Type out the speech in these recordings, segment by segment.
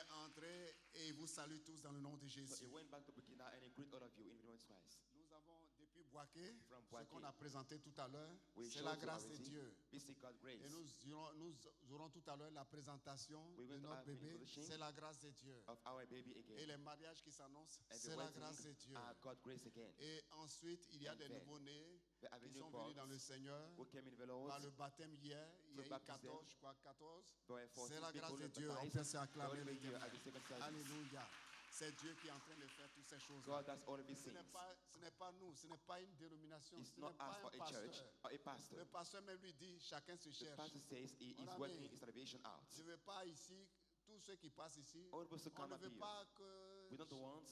est entré et il vous salue tous dans le nom de So Jésus. he went back to Burkina and he greeted all of you in Burkina Faso. Nous avons depuis Boaké, From ce Boaké, qu'on a présenté tout à l'heure, We c'est showed la you grâce de already. Dieu. We see God's grace. Et nous aurons tout à l'heure la présentation We de will notre have bébé, introduction c'est la grâce de Dieu. Of our baby Et again. les mariages qui s'annoncent, And the c'est la grâce de weddings Dieu. are God's grace again. Et ensuite, il y a And des then, nouveau-nés we have a qui new sont venus birth dans le Seigneur who came in the par Lord. le baptême hier. Il y a eu baptism. 14, je crois, 14. There were 14 C'est la grâce people de Dieu. On baptized. peut s'acclamer God le made you Dieu. at the second service. Alléluia. C'est Dieu qui est en train de faire toutes ces choses. God does all of these Ce n'est things. pas nous, ce n'est pas une dénomination, It's ce not n'est pas us un or a church pasteur. or a pastor. Le pasteur même lui dit, chacun se The cherche. pastor says he Mon is ami, working his salvation out. Je ne veux pas ici, tous ceux qui passent ici, All those who on come ne up veut here, pas we don't que want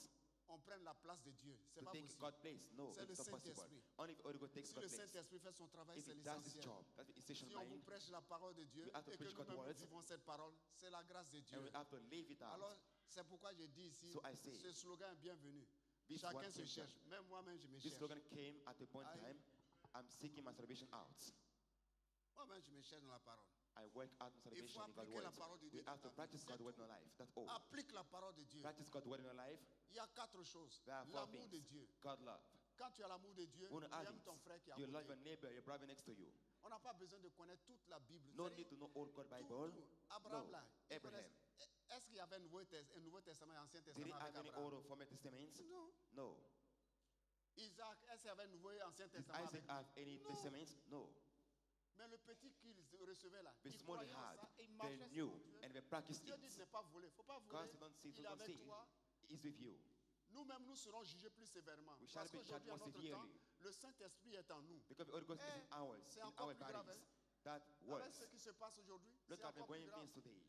on prenne la place de Dieu. C'est to pas take possible. God's place. No, C'est le it's not possible. Saint-Esprit. Only if the Holy Ghost takes Si le God's place. Saint-Esprit fait son travail, If c'est he does his l'essentiel. job, that's the essential Si on vous mind. prêche la parole de Dieu We have to et que preach God's nous-mêmes nous words. vivons cette parole, c'est la grâce de Dieu. And we have to live it out. Alors, c'est pourquoi je dis ici, So I say, ce slogan est bienvenu. this Chacun one se came cherche. from- Même moi-même, je me This cherche. slogan came at a point in Aye. time. I'm seeking my salvation out. Moi-même, je me cherche dans la parole. I work out my salvation in God's appliquer la word. parole de Dieu We have dans ta to vie. practice C'est God's word tout. in our life. That's all. Applique la parole de Dieu. Practice God's word in our life. Il y a 4 choses. There are 4 L'amour de things. Dieu. God love. Quand tu as l'amour de Dieu, You want tu to add aimes ton frère qui est it. à You love your côté. neighbor, your brother next to you. On n'a pas besoin de connaître toute la Bible. No C'est-à-dire, need to know all God tout, Bible. tout. Abraham, No. là, il Abraham. connaît- Est-ce qu'il y avait un Nouveau Testament et un Ancien Did he Testament avec have any Abraham? Old or Former Testaments? Non. No. Isaac, est-ce qu'il y avait un Nouveau et Ancien Did Testament Isaac avec have any Non. testaments? No. Mais le petit qu'il recevait là, The il small he croyait en had, ça et il they marchait knew selon Dieu. and they practiced Dieu dit de ne it. pas voler. Il ne faut pas voler. God don't see, Il est don't avec see. toi. He's with you. Nous-mêmes, nous serons jugés plus sévèrement. We shall Parce be qu'aujourd'hui, à judged more notre temps, severely. le Saint-Esprit est en nous. Because the Holy Ghost is in ours, c'est in encore our plus grave, bodies. hein. That Avec ce works. qui se passe aujourd'hui, Look c'est at the encore plus going grave. things today.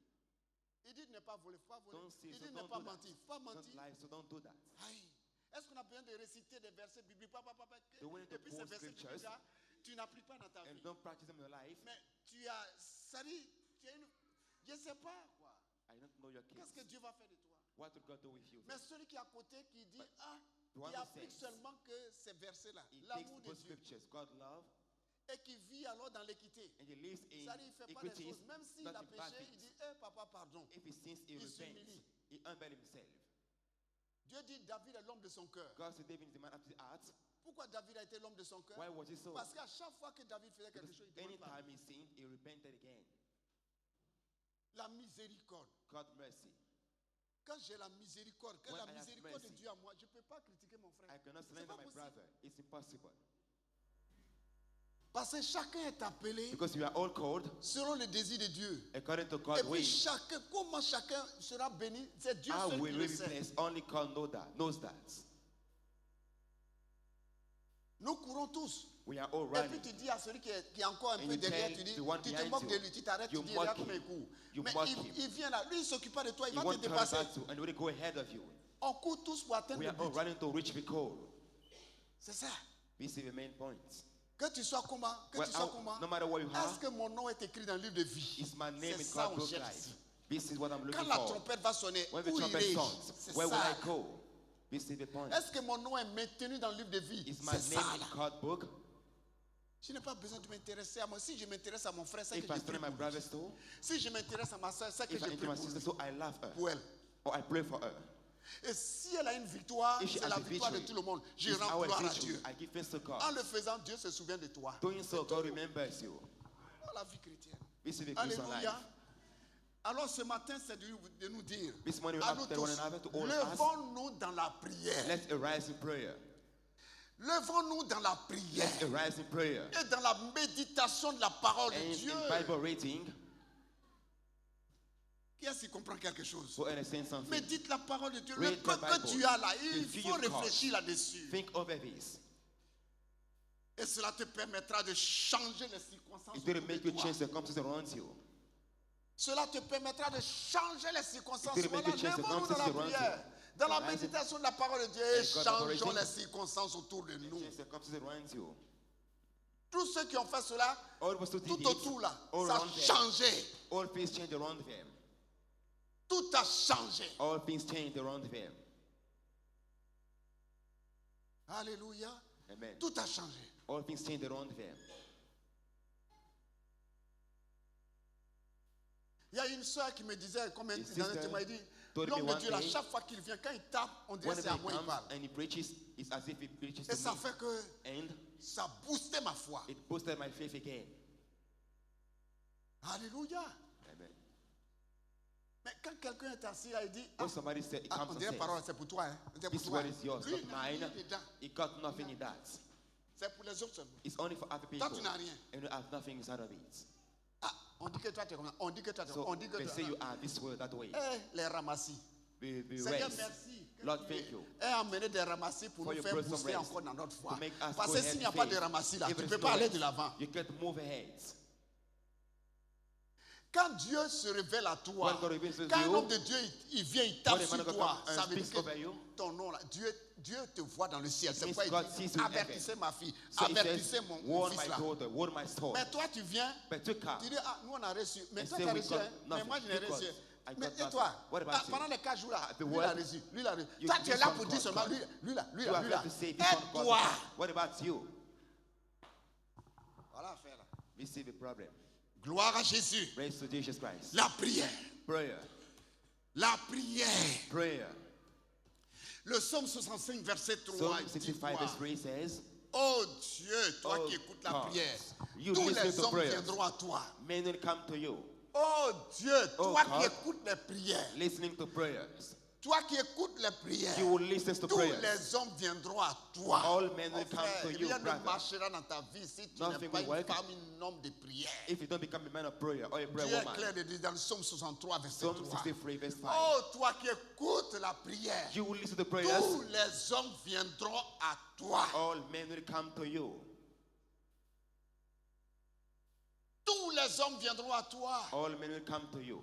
Il dit de ne pas voler, faut pas voler. Don't steal, Il so dit de ne don't pas do that. mentir, faut pas Don't mentir. lie, so don't do that. Aïe. Est-ce qu'on a besoin de réciter des versets bibliques? The way to Et puis ces quote versets scriptures bibliques-là, tu n'appliques pas dans ta And vie. don't practice them in your life. Mais tu as, ça dit, tu as une, je ne sais pas quoi. I don't know your Qu'est-ce que case. Dieu va faire de toi? What will God do with you? Mais celui qui est à côté qui dit, the one qui who applique says, seulement que ces versets-là, He takes l'amour de both Dieu, scriptures, God love, et qui vit alors dans l'équité. and he lives in Ça dit, il ne fait pas des equity, choses. Même s'il not a in bad péché, il things. dit, papa, pardon. If he sins, he Il repents. s'humilie. He humbles himself. Dieu dit, David est l'homme de son cœur. God said David is the man after the heart. Pourquoi David a été l'homme de son cœur? Why was he so? Parce qu'à chaque fois que David faisait quelque Because chose, il demandait pardon. anytime he sinned, he repented again. La miséricorde. God mercy. Quand j'ai la miséricorde, quand When la I have miséricorde de mercy, Dieu à moi, je ne peux pas critiquer mon frère. I cannot C'est slander pas my possible. brother. It's impossible. Parce que chacun est appelé Because we are all called selon le désir de Dieu. according to Et God's puis way. chacun, comment chacun sera béni, c'est Dieu How seul will qui we le be sait. blessed? Only God knows that. Nous courons tous. We are all Et puis running. tu dis à celui qui est encore un And peu you derrière, tell tu dis, the one tu te behind moques de you. lui, tu t'arrêtes, tu You dis, mock regarde him. comment il court. You Mais mock il him. vient là, lui il ne s'occupe pas de toi, il He va te won't turn dépasser. back to and will go ahead of you. On court tous pour atteindre We le are all but. running to reach the goal. C'est ça. This is the main point. Que tu sois comment, que Well, tu sois comment, no matter what you have, est-ce que mon nom est écrit dans le livre de vie? Is my name C'est in ça God's on book cherche life? ici. This is what I'm Quand looking la for. trompette va sonner, When the où trumpet irai-je? sounds, C'est where will ça. I go? This is the point. Est-ce que mon nom est maintenu dans le livre de vie? Is my C'est name ça in là. God's book? Je n'ai pas besoin de m'intéresser à moi. Si je m'intéresse à mon frère, c'est If que I je study prie my pour lui. brother's too, Si je m'intéresse à ma soeur, c'est que if je I prie enter my pour sister, lui. so I love her. Pour elle. Or I pray for her. Et si elle a une victoire, If she c'est has la a victoire de victory, tout le monde. Je it's rends our gloire à victory. Dieu. I give thanks to En God. le faisant, Dieu se souvient de toi. Doing so, God remembers you. Oh, la vie chrétienne. This is the Christian Alléluia. life. Alors ce matin, c'est de nous dire, This morning we à have nous to tell one tous, another, to all of us, levons-nous dans la prière. let's arise in prayer. Levons-nous dans la prière. Let's arise in prayer. Et dans la méditation de la parole de And Dieu. in Bible reading, Qui est-ce qui comprend quelque chose? for understand something, Médite la parole de Dieu. Read Le the peu que Bible. tu as là, il The few faut you've got. réfléchir là-dessus. think over this. Et cela te permettra de changer les circonstances It's going to autour de make you toi. change circumstances around you. Cela te permettra de changer les circonstances. It's going to make Voilà, you change levons-nous dans la circumstances prière, around you. dans la Arise méditation de la parole de Dieu et and changeons collaborating. les circonstances autour de nous. Change circumstances around you. Tous ceux qui ont fait cela, All of us who did tout it, autour là, all ça a around them. changé. All things change around them. Tout a changé. All things change around them. Alléluia. Amen. Tout a changé. All things change around them. Il y a une soeur qui me disait, comme Une dans un sister témoin, elle dit, told me L'homme de one Dieu, là, day, chaque fois qu'il vient, quand il tape, on dirait que whenever c'est à he moi qu'il comes parle. and he preaches, it's as if he preaches Et to ça me. fait que And ça boostait ma foi. it boosted my faith again. Alléluia. Amen. Mais quand quelqu'un est assis, là, il dit, When somebody said, it on comes and dirait says, parole, c'est pour toi. Hein. C'est pour this toi. word is yours, Lui, not il n'a rien mine. dedans. He got nothing in that. C'est pour les autres seulement. It's only for other Toi, people. tu n'as rien. And you have nothing inside of it. Ah, on dit que toi, tu es comme ça. On dit que toi, tu es So on dit que they toi. say you are this way, that way. Eh, les ramassis. Be Seigneur, raised. merci. Lord, thank you. Et amener des ramassis pour For nous your faire brought some booster rest. encore dans notre foi. To make us Parce go que ahead s'il n'y in a pas de faith. ramassis là, If tu ne there's peux pas no aller rest, de l'avant. you can't move ahead. Quand Dieu se révèle à toi, When God reveals to quand un you, homme de Dieu il vient, il tape when a man sur of God toi, comes ça and veut dire speaks over you, que ton nom là, Dieu te voit dans le ciel. C'est means pourquoi il God sees dit you in avertissez ma fille, So he avertissez says, mon warn fils my là. daughter, warn my son. Mais toi tu viens, But you come tu dis ah nous on a reçu, mais and toi say tu as we reçu, got hein? Mais nothing. moi je n'ai Because reçu. I Mais got et nothing. toi, What about you? pendant les 4 jours là, The lui il a word, reçu, lui il a reçu. you- Toi tu es this là one pour God, dire seulement God. lui là, You have là. to say Et this one toi, God. What about you? voilà affaire là. We see the problem. Gloire à Jésus. Praise to Jesus Christ. La prière, Prayer. la prière. Prayer. Le psaume 65, verset 3, Psalm il dit 65 quoi? verse 3 says, Oh Dieu, toi Oh qui écoutes la God, prière, you tous listen les to hommes prayers. viendront à toi. men will come to you, Oh Dieu, Oh toi God, qui écoutes les prières, listening to prayers. toi qui écoutes les prières, You will listen to tous prayers. les hommes viendront à toi. All men Mon will come frère, to you, rien ne brother. marchera dans ta vie si tu n'es Nothing pas will une work. femme, un homme de prière. If you don't become a man of prayer or a prayer Dieu est woman. clair de dire dans le psaume 63, verset Psalm 3. 63 verse 5. Oh, toi qui écoutes la prière, You will listen to prayers. tous les hommes viendront à toi. All men will come to you. Tous les hommes viendront à toi. All men will come to you.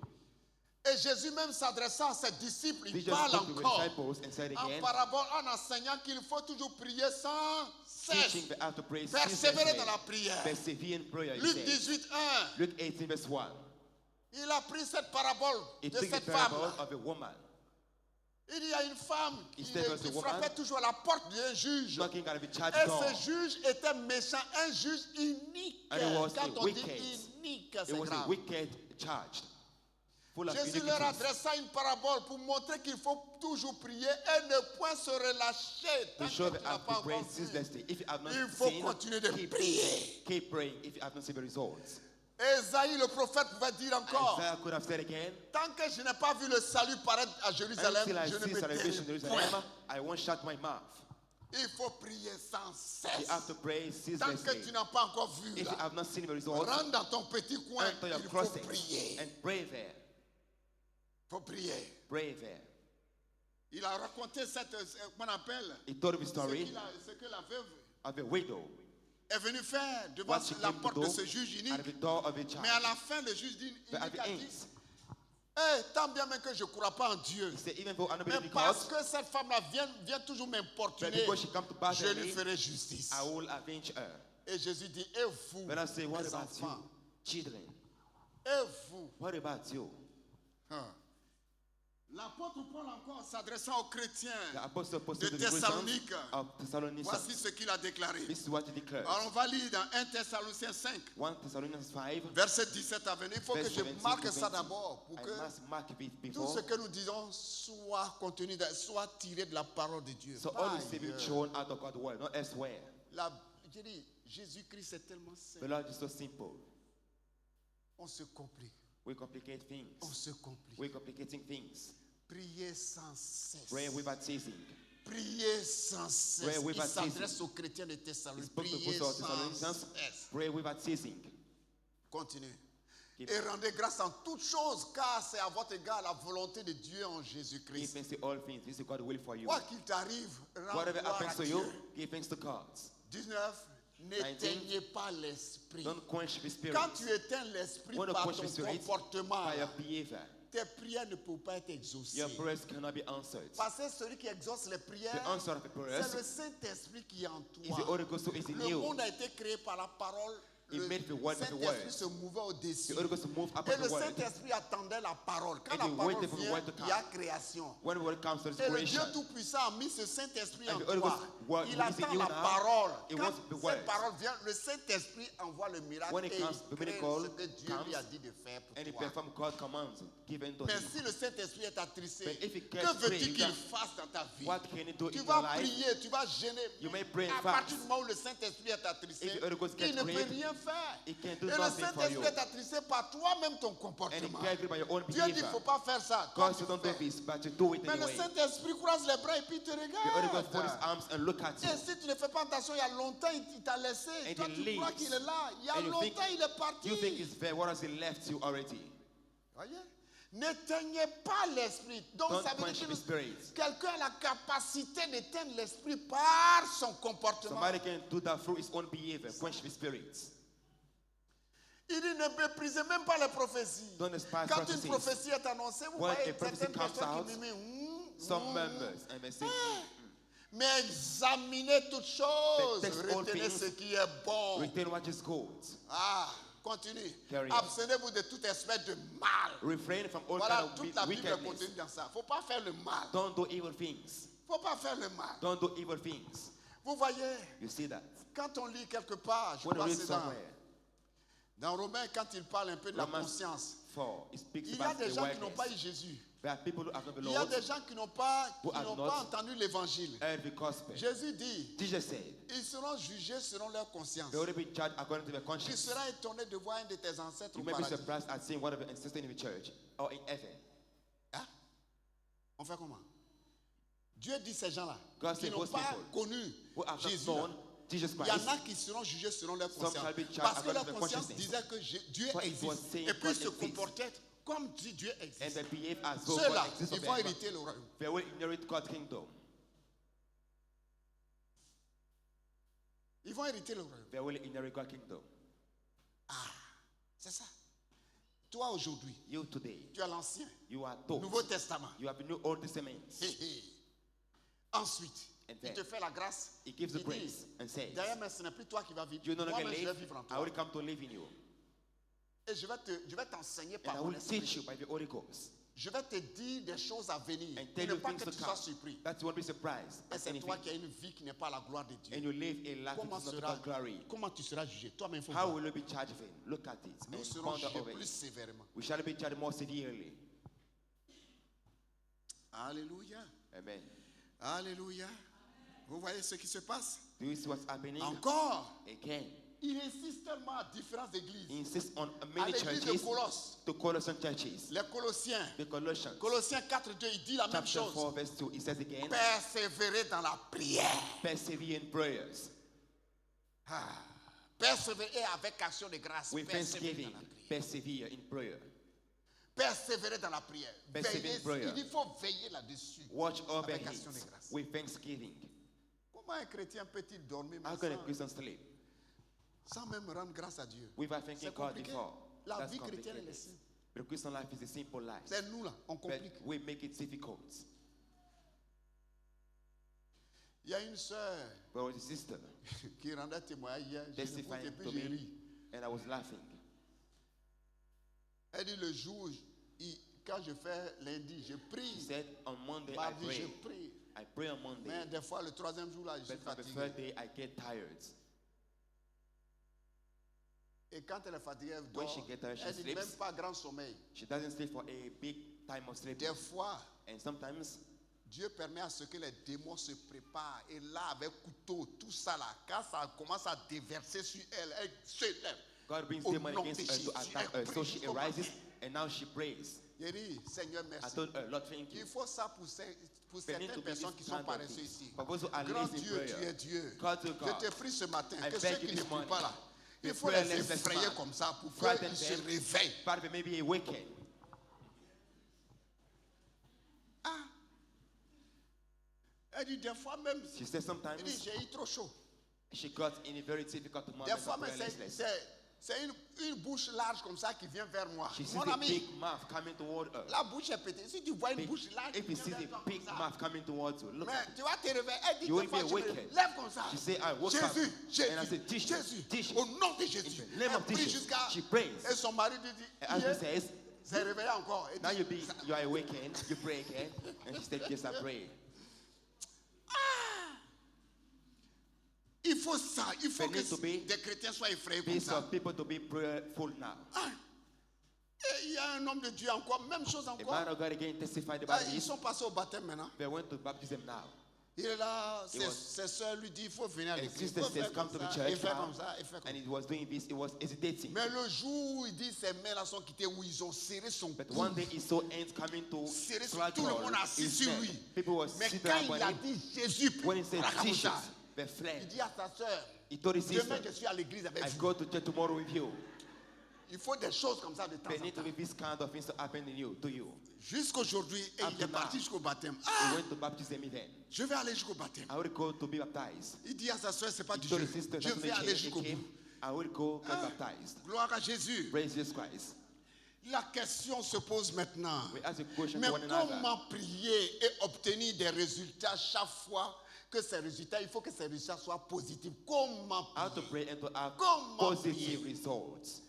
Et Jésus même s'adressant à ses disciples, il Jesus parle spoke to the encore disciples and said en again, parabole, en enseignant qu'il faut toujours prier sans cesse. teaching the after prayer, Persévérer dans la prière. persevere in prayer. He Luc said. 18, 1. Luke 18 verse 1. Il a pris cette parabole He de took the cette parable femme. of a woman Il y a une femme He qui, said there's qui a woman frappait toujours à la porte d'un juge. knocking at the church Et door. ce juge était méchant, un juge unique. And it was Quand a on dit wicked. unique, It c'est was a grave. wicked charge. Full of Jésus leur iniquities. adressa une parabole pour montrer qu'il faut toujours prier et ne point se relâcher. To Tant show que the tu n'as pas after prayer encore vu. ceaselessly. If you have not Il faut seen, continuer de keep, prier. keep praying if you have not seen the results. Esaïe le prophète pouvait dire encore, Isaiah could have said again, tant que je n'ai pas vu le salut paraître à Jérusalem, until I je ne see me salvation in tairai Jerusalem, point. I won't shut my mouth. Il faut prier sans You cesse. have to pray Tant que ceaselessly. tu n'as pas encore vu, If là, you have not seen the results, rentre dans ton petit coin, enter your il faut closet prier. and pray there. Il faut prier. Pray there. Il a raconté cette, qu'on appelle, He told the ce, story ce que la veuve of a widow. est venue faire devant What she la came to porte do de ce juge unique. at the door of a church. Mais à la fin, le juge dit, But at unique the a end, dit, hey, tant bien même que je ne crois pas en Dieu. he said, even though I don't Mais believe in parce God, que cette femme-là vient toujours but m'importuner, because she come to je bother lui me, ferai justice. I will avenge her. Et Jésus dit, et vous, But I say, what les about enfants, you, children? et vous. What about you? Hein. L'apôtre Paul encore s'adressant aux chrétiens The apostle de posted to the Thessalonique, Christians of Thessalonians. voici ce qu'il a déclaré. This is what he declares. Alors on va lire dans 1 Thessaloniciens 5, 1 Thessalonians 5, verset 17 à 20. Il faut que verse je 17 marque to ça 20. d'abord pour I que must mark it tout before. ce que nous disons soit contenu, soit tiré de la parole de Dieu. So Pas all is to be ailleurs. shown out of God's word, not elsewhere. Je dis, Jésus-Christ est tellement The simple. Lord is so simple. On se complique. We complicate things. On se complique. We're complicating things. Priez sans cesse. Pray without ceasing. Priez sans cesse. Pray Il without s'adresse ceasing. aux chrétiens de He Thessalonique. spoke to the Priez apostle of sans Thessalonians. cesse. Pray without ceasing. Continue. Keep- Et rendez grâce en toutes choses, car c'est à votre égard la volonté de Dieu en Give Jésus-Christ. thanks to all things. This is God's will for you. Quoi qu'il t'arrive, rends Whatever gloire happens à to Dieu. you, give thanks to God. 19. N'éteignez pas l'esprit. Don't quench the spirit Quand tu éteins l'esprit When you par quench ton the spirit, comportement, by your behavior. tes prières ne peuvent pas être exaucées. Your prayers cannot be answered. Parce que celui qui exauce les prières, The answer of the prayers c'est le Saint-Esprit qui est en is the toi. Holy Ghost who is in Le you. monde a été créé par la parole. le made the word of the Saint-Esprit word. se mouvait au-dessus. The Holy Ghost moved Et upon le the word. Saint-Esprit attendait la parole. Quand And la he parole waited for the vient, word to il y a come. création. When the word comes, there's Et le Dieu creation. Tout-Puissant a mis ce Saint-Esprit en And the Holy toi. Ghost, what Il is in attend you la now, parole. it Quand wants the cette word. parole vient, le Saint-Esprit envoie le miracle When it et comes, il the crée miracle ce que Dieu lui a comes, dit de faire pour And he toi. performed God's commands given to Mais him. si le Saint-Esprit est attristé, But if he que gets veux-tu grieved, qu'il fasse dans ta vie? What can he do Tu in vas your life? prier, tu vas gêner. You may pray À and partir fast. du moment où le Saint-Esprit est attristé, If the Holy Ghost il gets ne peut grieved, rien faire. he can Et do le nothing for Saint-Esprit you. est attristé par toi-même ton And he comportement. gets grieved by your own Dieu dit, il ne behavior. faut pas faire ça. Toi, God tu said, don't do fais. this, but you do it Mais le anyway. Saint-Esprit croise les bras et puis il te The Holy Ghost fold his regarde. arms and look at you. Et si tu ne fais pas attention, il y a longtemps, il t'a laissé. And Toi, he tu crois leaves. qu'il est là. Il y a And you think- longtemps, il est parti. You think it's fair. What has he left you already? Voyez? N'éteignez pas l'esprit. Donc, Don't ça veut quench dire the que spirit. quelqu'un a la capacité d'éteindre l'esprit par son comportement. Somebody can do that through his own behavior. Quench the spirits. Il dit, ne méprisez même pas les prophéties. Don't despise Quand une prophecies. prophétie est annoncée, vous When voyez a prophecy certaines comes personnes out, qui murmurent. Some members and they say, Mais examinez toutes choses. Test all Retenez things. ce qui est bon. retain what is good. Ah, continue. Carry on. Abstenez-vous de toute espèce de mal. Refrain from all Voilà, kind toute la of Bible est wickedness. contenue dans ça. Il ne faut pas faire le mal. Don't do evil things. Il ne faut pas faire le mal. Don't do evil things. Vous voyez, You see that? quand on lit quelque part, je When you crois que read c'est somewhere, dans Romains, quand il parle un peu de la Romans conscience, 4, it speaks il y a about des the gens qui n'ont pas eu wickedness. Jésus. There are people who have not the Il y a Lord, des gens qui n'ont pas, Who have not entendu l'évangile. heard the gospel. Jésus dit, Jesus said, ils seront jugés selon leur conscience. they will be judged according to their Tu conscience. seras étonné de voir un de tes ancêtres You au may be paradis. surprised at seeing one of your ancestors in the church or in heaven. Hein? On fait comment? Dieu dit ces gens-là God qui said n'ont those pas people connu who have not Jésus. known Jesus Il y en Christ. a qui seront jugés selon leur Some conscience. shall be judged Parce que according leur to their conscience consciousness. disait que Dieu For it was existe. saying Et puis God se exists. comportaient comme dit Dieu And existe. they behave as though Ceux-là, God exists ils of vont them. hériter le royaume. They will inherit God's kingdom. Ils vont hériter le royaume. They will inherit God's kingdom. C'est ça. Toi aujourd'hui, You today, tu as l'Ancien, you are taught. Nouveau Testament. You have the New Old Testament. Hé, hé. Ensuite, And il then te fait la grâce. He gives the Il grace dit, and says, d'ailleurs, mais ce n'est plus toi qui vas vivre. you no longer Moi-même, je vais live, vivre en I toi. will come to live in you. Et je vais t'enseigner And par I mon will teach esprit. you by the Holy Ghost. Je vais te dire des choses à venir. And Pour tell ne you pas things que to tu sois come. surpris. That you won't be surprised Et at c'est anything. toi qui as une vie qui n'est pas à la gloire de Dieu. And you live a life Comment, which is not to glory. comment tu seras jugé? Toi-même, il faut How voir. will you be charged with it? Look at it Nous and serons ponder jugés over plus it. sévèrement. We shall be charged more severely. Alléluia. Amen. Alléluia. Vous voyez ce qui se passe? Do you see what's happening? Encore. Again, Il insiste tellement à différentes he églises. insists on À many l'église de churches Colosse, to Colossian churches. les Colossiens. The Colossians, Colossiens 4:2, il dit la même chapter chose. 4, verse 2, it says again, Persévérer dans la prière. persevere in prayers Persévérer avec action de grâce. with Persévérer thanksgiving. dans la prière. Persevere in prayer. Persévérer dans la prière. Persévérer Veiller, in prayer. il dit, il faut veiller là-dessus. Watch over Avec it action de grâce. with thanksgiving. Comment un chrétien peut-il dormir How mais can a Christian sleep sans même rendre grâce à Dieu? without C'est thanking God compliqué. before? La That's vie chrétienne elle est complicated. simple. The Christian life is a simple life, C'est nous là, on but complique. we make it difficult. Il y a une sœur But with a sister qui rendait témoignage hier. Je testifying et puis to j'ai me, ri. and I was laughing. Elle dit le jour, quand je fais lundi, je She prie. said, on Monday I Mardi, je pray. prie. I pray on Monday, Mais des fois, le troisième jour là, je suis but on the fatigué. third day I get tired. Et quand elle est fatiguée, elle When dort. she gets tired, she Elle dit sleeps. même pas grand sommeil. She doesn't sleep for a big time of sleep. Des fois, And sometimes Dieu permet à ce que les démons se préparent. Et là, avec couteau, tout ça là, quand ça commence à déverser sur elle, elle se lève. God brings Au demon nom against de her to Jésus, attack elle her. So prie she jusqu'au arises matin. and now she prays. J'ai dit, Seigneur, I merci. told her, Lord, thank Il you. faut ça pour We need certaines to be personnes this qui sont kind of paresseuses things. ici. For those who are Grand lazy in Dieu, tu es prayer, Dieu. God to Je God. te prie ce matin I que beg ceux you qui ne this prient morning, pas là, il the faut les prayerless effrayer man, comme ça pour frighten qu'ils se them. réveillent. But they may be awakened. Ah. Elle dit des fois même, She said sometimes elle dit j'ai eu trop chaud. she got in a very difficult moment Des of fois même prayerlessness. c'est C'est une bouche large comme ça qui vient vers moi. She sees Mon a ami, big mouth coming toward her. la bouche est pétée. Si tu vois une Big- bouche large If qui you vient see vers the toi big comme ça, mouth coming towards you, look. mais tu vas te réveiller. Elle dit You deux will fois, be tu me awakened. lève comme ça. She say, I woke up. Jésus, And I said, Jésus, Jesus, Jésus. Jesus. Au nom de Jésus. In the name Elle of prie Jesus. jusqu'à... She prays. Et son mari lui dit, And husband hier, says, s'est réveillé encore. Et now dit, you are awakened, you pray again. And she said, yes, I pray. il faut ça. Il faut There needs to que be des chrétiens soient effrayés comme Peace ça. of people to be prayerful now. Et il y a un homme de Dieu encore, même chose A encore. man of God again testified Ah, about ils this. sont passés au baptême maintenant. They went to baptism now. Il est là, He was- ses soeurs lui disent, il faut venir à And l'église. sister Il faut says, faire come comme to the ça, et church faire now. comme ça, et faire comme And ça. he was doing this, he was hesitating. Mais le jour où il dit ses mains là sont quittées, où ils ont serré son But cou, one day he saw ants coming to serré son- strike tout le monde assis his sur neck. lui. People were Mais sitting quand il upon a him. dit Jésus, When he said comme Jesus, ça, they il fled. dit à sa soeur, He told his demain sister, je suis à l'église avec I vous. go to church tomorrow with you. Il faut des choses comme ça de temps There en need to temps. be this kind of things to happen to you. Jusqu'aujourd'hui, et Up il to est parti now. jusqu'au baptême. He Ah, went to baptism event. je vais aller jusqu'au baptême. I will go to be baptized. Il dit à sa soeur, c'est pas He du told jeu. his sister, Je that's vais not aller a jusqu'au bout. came. I will go get baptized. Gloire à Jésus. Praise Jesus Christ. La question se pose maintenant. We ask a question Mais to one another. comment prier et obtenir des résultats chaque fois que ces résultats, il faut que ces résultats soient positifs. Comment How to prier? pray and to have Comment positive prier? results.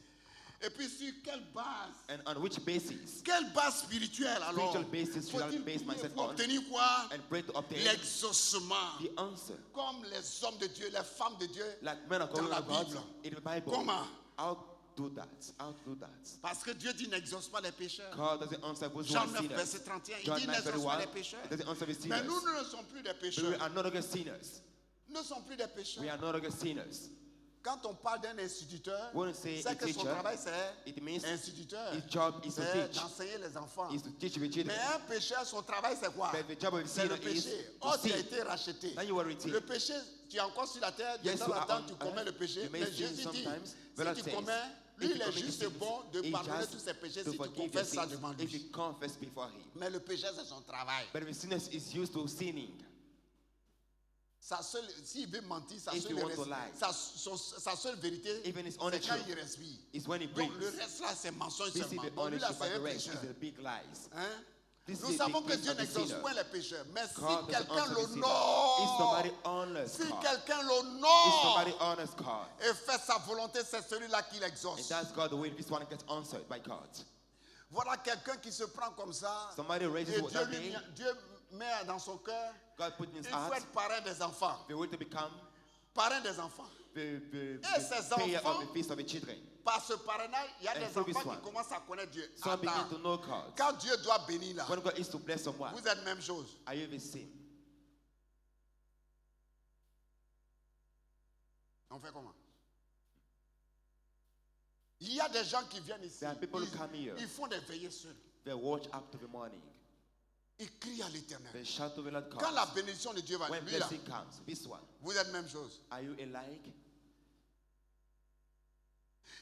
Et puis sur quelle base? And on which basis? Quelle base spirituelle alors? Spiritual basis should I Faut-il base prier myself pour on? obtenir quoi? And pray to obtain L'exaucement. the answer. Comme les hommes de Dieu, les femmes de Dieu. Like men of Dans God, la of God Bible. in the Bible. Comment? How do that? How do that? Parce que Dieu dit n'exauce pas les pécheurs. God doesn't answer those who Jean are 9, sinners. verset 31, il John dit 9, n'exauce pas 31, les pécheurs. it doesn't answer the Mais sinners. nous ne sommes plus des But we pécheurs. are no longer sinners. Nous ne sommes plus des pécheurs. We are no longer sinners. Quand on parle d'un instituteur, When we say c'est a que son teacher, travail c'est it means instituteur. his job is to C'est teach. d'enseigner les enfants. Is to teach the Mais children. un pécheur, son travail c'est quoi? But the job of a C'est le sinner is péché. to Oh, tu as sin. été racheté. Now you are redeemed. Le péché, tu es encore sur la terre, de Yes, temps you en are temps on tu commets earth. le péché. You may Mais sin Jésus dit, sometimes. The Lord si tu says, commets, if lui you il est commit juste sins, bon de he pardonner just tous ses péchés to si tu forgive your confesses ça sins devant if you lui. confess before him. Mais le péché c'est son travail. But the sinner is used to sinning. S'il veut mentir, If you want to lie. sa seule vérité, Even his c'est only quand truth il respire. is when he Donc breathes. le reste là, c'est mensonge This is seulement. the Donc lui only là, truth, c'est but un the rest pécheur. is the big lies. Hein? This Nous is savons the que case Dieu of the n'exauce sinner. point les pécheurs. Mais si God doesn't quelqu'un answer the sinner. If l'honore, somebody honors si God, quelqu'un if l'honore somebody honors God, et fait sa volonté, c'est celui-là qui and l'exauce. that's God the way this one gets answered by God. Voilà quelqu'un qui se prend comme ça. Somebody raises Et what Dieu, that lui, day. Dieu met dans son cœur, God put in his il faut heart être parrain des enfants. the way to become Parrain des enfants. the ces payer enfants- of the feast of the children. Par ce parrainage, il y a And des through this enfants one, qui commencent à connaître Dieu. Some begin Attends, to know God. quand Dieu doit bénir là, When God is to bless someone, vous êtes même chose. are you the same? On fait comment? Il y a des gens qui viennent ici. There are people who come here. Ils font des veillées seuls. They watch up to the morning. Ils crient à l'éternel. They shout to the Lord Quand la comes. bénédiction de Dieu va When lui là, blessing comes, this one, vous êtes même chose. are you alike?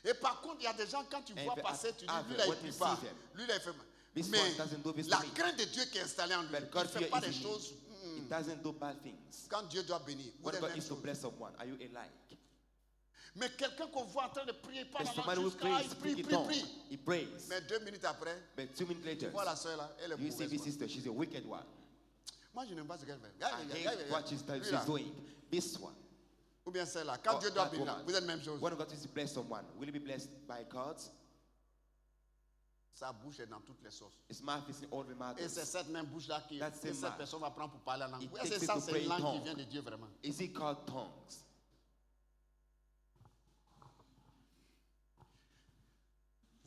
Et par contre, il y a des gens, quand tu And vois the passer, tu dis, other, lui là, il when ne prie you pas. see them, Lui là, il fait. this Mais one doesn't do this la to me. crainte de Dieu qui est installée en lui, But il ne God fait fear pas is des in choses. him. It doesn't do bad things. Quand Dieu doit bénir, vous When êtes God même is to chose. bless someone, are you alike? Mais quelqu'un qu'on voit en train de prier, pas There's dans somebody la who jusqu'à prays, il prie, speak it prie, down. prie. He prays. Mais 2 minutes après, But 2 minutes later, voilà la soeur là, elle est you see mauvaise. this quoi. sister, she's a wicked one. Moi, je n'aime pas ce qu'elle fait. I hate what she's Lui, là. doing. This one. Ou bien celle-là. Quand Oh, Dieu doit that bénir, là, woman. vous êtes même chose. When God is to bless someone, will he be blessed by God? Sa bouche est dans toutes les sauces. His mouth is in all the Et matters. c'est cette même bouche-là que That's the cette mouth. personne va prendre pour parler en langue. It Oui, takes c'est it ça, to c'est pray une in langue qui tongues. vient de Dieu vraiment. Is it called tongues?